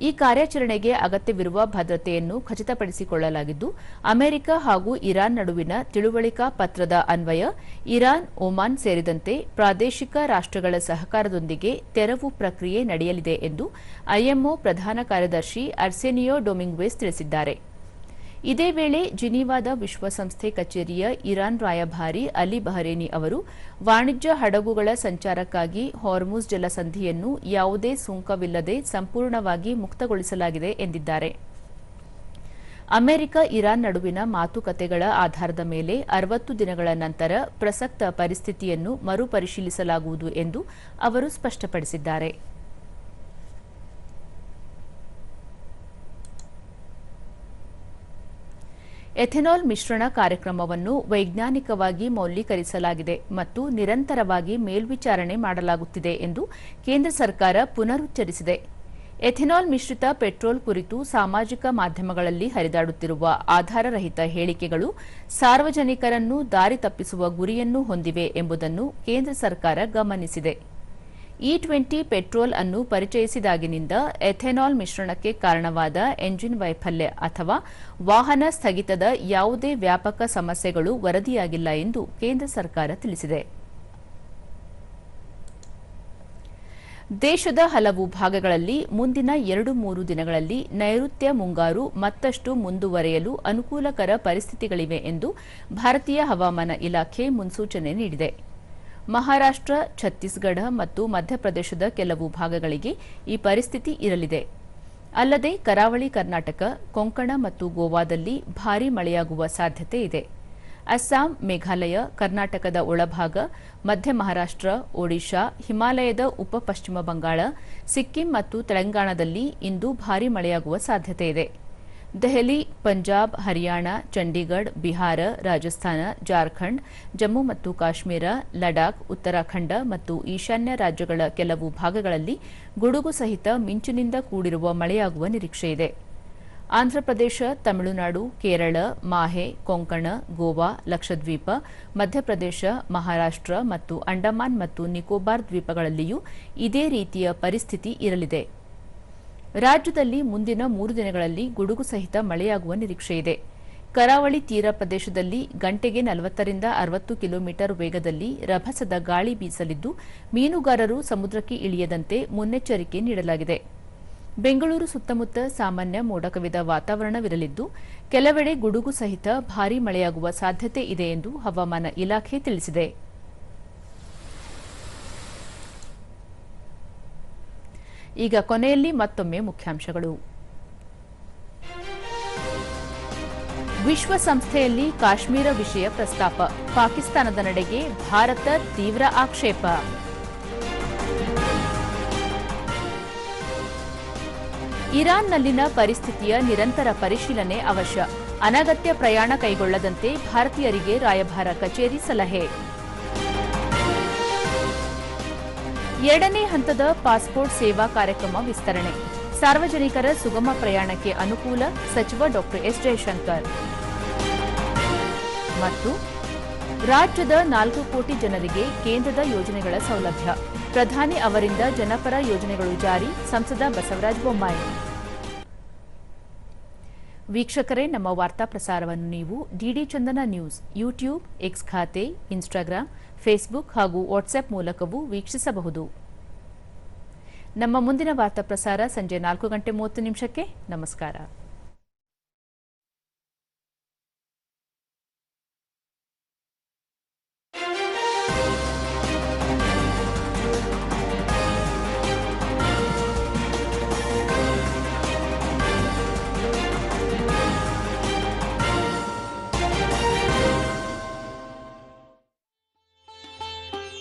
ಈ ಕಾರ್ಯಾಚರಣೆಗೆ ಅಗತ್ಯವಿರುವ ಭದ್ರತೆಯನ್ನು ಖಚಿತಪಡಿಸಿಕೊಳ್ಳಲಾಗಿದ್ದು, ಅಮೆರಿಕ ಹಾಗೂ ಇರಾನ್ ನಡುವಿನ ತಿಳುವಳಿಕಾ ಪತ್ರದ ಅನ್ವಯ ಇರಾನ್, ಒಮಾನ್ ಸೇರಿದಂತೆ ಪ್ರಾದೇಶಿಕ ರಾಷ್ಟ್ರಗಳ ಸಹಕಾರದೊಂದಿಗೆ ತೆರವು ಪ್ರಕ್ರಿಯೆ ನಡೆಯಲಿದೆ ಎಂದು ಐಎಂಒ ಪ್ರಧಾನ ಕಾರ್ಯದರ್ಶಿ ಅರ್ಸೆನಿಯೋ ಡೊಮಿಂಗ್ವೆಸ್ ತಿಳಿಸಿದ್ದಾರೆ. ಇದೇ ವೇಳೆ ಜಿನೀವಾದ ವಿಶ್ವಸಂಸ್ಥೆ ಕಚೇರಿಯ ಇರಾನ್ ರಾಯಭಾರಿ ಅಲಿ ಬಹರೇನಿ ಅವರು ವಾಣಿಜ್ಯ ಹಡಗುಗಳ ಸಂಚಾರಕ್ಕಾಗಿ ಹಾರ್ಮುಜ್ ಜಲಸಂಧಿಯನ್ನು ಯಾವುದೇ ಸುಂಕವಿಲ್ಲದೆ ಸಂಪೂರ್ಣವಾಗಿ ಮುಕ್ತಗೊಳಿಸಲಾಗಿದೆ ಎಂದಿದ್ದಾರೆ. ಅಮೆರಿಕ ಇರಾನ್ ನಡುವಿನ ಮಾತುಕತೆಗಳ ಆಧಾರದ ಮೇಲೆ 60 ದಿನಗಳ ನಂತರ ಪ್ರಸಕ್ತ ಪರಿಸ್ಥಿತಿಯನ್ನು ಮರುಪರಿಶೀಲಿಸಲಾಗುವುದು ಎಂದು ಅವರು ಸ್ಪಷ್ಟಪಡಿಸಿದ್ದಾರೆ. ಎಥೆನಾಲ್ ಮಿಶ್ರಣ ಕಾರ್ಯಕ್ರಮವನ್ನು ವೈಜ್ಞಾನಿಕವಾಗಿ ಮೌಲ್ಯೀಕರಿಸಲಾಗಿದೆ ಮತ್ತು ನಿರಂತರವಾಗಿ ಮೇಲ್ವಿಚಾರಣೆ ಮಾಡಲಾಗುತ್ತಿದೆ ಎಂದು ಕೇಂದ್ರ ಸರ್ಕಾರ ಪುನರುಚ್ಚರಿಸಿದೆ. ಎಥೆನಾಲ್ ಮಿಶ್ರಿತ ಪೆಟ್ರೋಲ್ ಕುರಿತು ಸಾಮಾಜಿಕ ಮಾಧ್ಯಮಗಳಲ್ಲಿ ಹರಿದಾಡುತ್ತಿರುವ ಆಧಾರರಹಿತ ಹೇಳಿಕೆಗಳು ಸಾರ್ವಜನಿಕರನ್ನು ದಾರಿ ತಪ್ಪಿಸುವ ಗುರಿಯನ್ನು ಹೊಂದಿವೆ ಎಂಬುದನ್ನು ಕೇಂದ್ರ ಸರ್ಕಾರ ಗಮನಿಸಿದೆ. E20 ಪೆಟ್ರೋಲ್ ಅನ್ನು ಪರಿಚಯಿಸಿದಾಗಿನಿಂದ ಎಥೆನಾಲ್ ಮಿಶ್ರಣಕ್ಕೆ ಕಾರಣವಾದ ಎಂಜಿನ್ ವೈಫಲ್ಯ ಅಥವಾ ವಾಹನ ಸ್ಥಗಿತದ ಯಾವುದೇ ವ್ಯಾಪಕ ಸಮಸ್ಯೆಗಳು ವರದಿಯಾಗಿಲ್ಲ ಎಂದು ಕೇಂದ್ರ ಸರ್ಕಾರ ತಿಳಿಸಿದೆ. ದೇಶದ ಹಲವು ಭಾಗಗಳಲ್ಲಿ ಮುಂದಿನ 2-3 ದಿನಗಳಲ್ಲಿ ನೈಋತ್ಯ ಮುಂಗಾರು ಮತ್ತಷ್ಟು ಮುಂದುವರೆಯಲು ಅನುಕೂಲಕರ ಪರಿಸ್ಥಿತಿಗಳಿವೆ ಎಂದು ಭಾರತೀಯ ಹವಾಮಾನ ಇಲಾಖೆ ಮುನ್ಸೂಚನೆ ನೀಡಿದೆ. ಮಹಾರಾಷ್ಟ್ರ, ಛತ್ತೀಸ್ಗಢ ಮತ್ತು ಮಧ್ಯಪ್ರದೇಶದ ಕೆಲವು ಭಾಗಗಳಿಗೆ ಈ ಪರಿಸ್ಥಿತಿ ಇರಲಿದೆ. ಅಲ್ಲದೆ ಕರಾವಳಿ ಕರ್ನಾಟಕ, ಕೊಂಕಣ ಮತ್ತು ಗೋವಾದಲ್ಲಿ ಭಾರೀ ಮಳೆಯಾಗುವ ಸಾಧ್ಯತೆ ಇದೆ. ಅಸ್ಸಾಂ, ಮೇಘಾಲಯ, ಕರ್ನಾಟಕದ ಒಳಭಾಗ, ಮಧ್ಯ ಮಹಾರಾಷ್ಟ್ರ, ಒಡಿಶಾ, ಹಿಮಾಲಯದ ಉಪ ಪಶ್ಚಿಮ ಬಂಗಾಳ, ಸಿಕ್ಕಿಂ ಮತ್ತು ತೆಲಂಗಾಣದಲ್ಲಿ ಇಂದು ಭಾರೀ ಮಳೆಯಾಗುವ ಸಾಧ್ಯತೆ ಇದೆ. ದೆಹಲಿ, ಪಂಜಾಬ್, ಹರಿಯಾಣ, ಚಂಡೀಗಢ, ಬಿಹಾರ, ರಾಜಸ್ಥಾನ, ಜಾರ್ಖಂಡ್, ಜಮ್ಮು ಮತ್ತು ಕಾಶ್ಮೀರ, ಲಡಾಖ್, ಉತ್ತರಾಖಂಡ ಮತ್ತು ಈಶಾನ್ಯ ರಾಜ್ಯಗಳ ಕೆಲವು ಭಾಗಗಳಲ್ಲಿ ಗುಡುಗು ಸಹಿತ ಮಿಂಚಿನಿಂದ ಕೂಡಿರುವ ಮಳೆಯಾಗುವ ನಿರೀಕ್ಷೆಯಿದೆ. ಆಂಧ್ರಪ್ರದೇಶ, ತಮಿಳುನಾಡು, ಕೇರಳ, ಮಾಹೆ, ಕೊಂಕಣ, ಗೋವಾ, ಲಕ್ಷದ್ವೀಪ, ಮಧ್ಯಪ್ರದೇಶ, ಮಹಾರಾಷ್ಟ್ರ ಮತ್ತು ಅಂಡಮಾನ್ ಮತ್ತು ನಿಕೋಬಾರ್ ದ್ವೀಪಗಳಲ್ಲಿಯೂ ಇದೇ ರೀತಿಯ ಪರಿಸ್ಥಿತಿ ಇರಲಿದೆ. ರಾಜ್ಯದಲ್ಲಿ ಮುಂದಿನ 3 ದಿನಗಳಲ್ಲಿ ಗುಡುಗು ಸಹಿತ ಮಳೆಯಾಗುವ ನಿರೀಕ್ಷೆಯಿದೆ. ಕರಾವಳಿ ತೀರ ಪ್ರದೇಶದಲ್ಲಿ ಗಂಟೆಗೆ 40ರಿಂದ 60 ಕಿಲೋಮೀಟರ್ ವೇಗದಲ್ಲಿ ರಭಸದ ಗಾಳಿ ಬೀಸಲಿದ್ದು, ಮೀನುಗಾರರು ಸಮುದ್ರಕ್ಕೆ ಇಳಿಯದಂತೆ ಮುನ್ನೆಚ್ಚರಿಕೆ ನೀಡಲಾಗಿದೆ. ಬೆಂಗಳೂರು ಸುತ್ತಮುತ್ತ ಸಾಮಾನ್ಯ ಮೋಡ ಕವಿದ ವಾತಾವರಣವಿರಲಿದ್ದು, ಕೆಲವೆಡೆ ಗುಡುಗು ಸಹಿತ ಭಾರೀ ಮಳೆಯಾಗುವ ಸಾಧ್ಯತೆ ಇದೆ ಎಂದು ಹವಾಮಾನ ಇಲಾಖೆ ತಿಳಿಸಿದೆ. ಈಗ ಕೊನೆಯಲ್ಲಿ ಮತ್ತೊಮ್ಮೆ ಮುಖ್ಯಾಂಶಗಳು. ವಿಶ್ವಸಂಸ್ಥೆಯಲ್ಲಿ ಕಾಶ್ಮೀರ ವಿಷಯ ಪ್ರಸ್ತಾಪ, ಪಾಕಿಸ್ತಾನದ ನಡೆಗೆ ಭಾರತ ತೀವ್ರ ಆಕ್ಷೇಪ. ಇರಾನ್ನಲ್ಲಿನ ಪರಿಸ್ಥಿತಿಯ ನಿರಂತರ ಪರಿಶೀಲನೆ ಅವಶ್ಯ, ಅನಗತ್ಯ ಪ್ರಯಾಣ ಕೈಗೊಳ್ಳದಂತೆ ಭಾರತೀಯರಿಗೆ ರಾಯಭಾರ ಕಚೇರಿ ಸಲಹೆ. 2ನೇ ಹಂತದ ಪಾಸ್ಪೋರ್ಟ್ ಸೇವಾ ಕಾರ್ಯಕ್ರಮ ವಿಸ್ತರಣೆ, ಸಾರ್ವಜನಿಕರ ಸುಗಮ ಪ್ರಯಾಣಕ್ಕೆ ಅನುಕೂಲ, ಸಚಿವ ಡಾ ಎಸ್ ಜಯಶಂಕರ್. ಮತ್ತು ರಾಜ್ಯದ 4 ಕೋಟಿ ಜನರಿಗೆ ಕೇಂದ್ರದ ಯೋಜನೆಗಳ ಸೌಲಭ್ಯ, ಪ್ರಧಾನಿ ಅವರಿಂದ ಜನಪರ ಯೋಜನೆಗಳು ಜಾರಿ, ಸಂಸದ ಬಸವರಾಜ ಬೊಮ್ಮಾಯಿ. ವೀಕ್ಷಕರೇ, ನಮ್ಮ ವಾರ್ತಾ ಪ್ರಸಾರವನ್ನು ನೀವು ಡಿಡಿ ಚಂದನ ನ್ಯೂಸ್ ಯೂಟ್ಯೂಬ್, ಎಕ್ಸ್ ಖಾತೆ, ಇನ್ಸ್ಟಾಗ್ರಾಂ, ಫೇಸ್ಬುಕ್ ಹಾಗೂ ವಾಟ್ಸ್ಆಪ್ ಮೂಲಕವೂ ವೀಕ್ಷಿಸಬಹುದು. ನಮ್ಮ ಮುಂದಿನ ವಾರ್ತಾ ಪ್ರಸಾರ ಸಂಜೆ 4:30 ನಮಸ್ಕಾರ.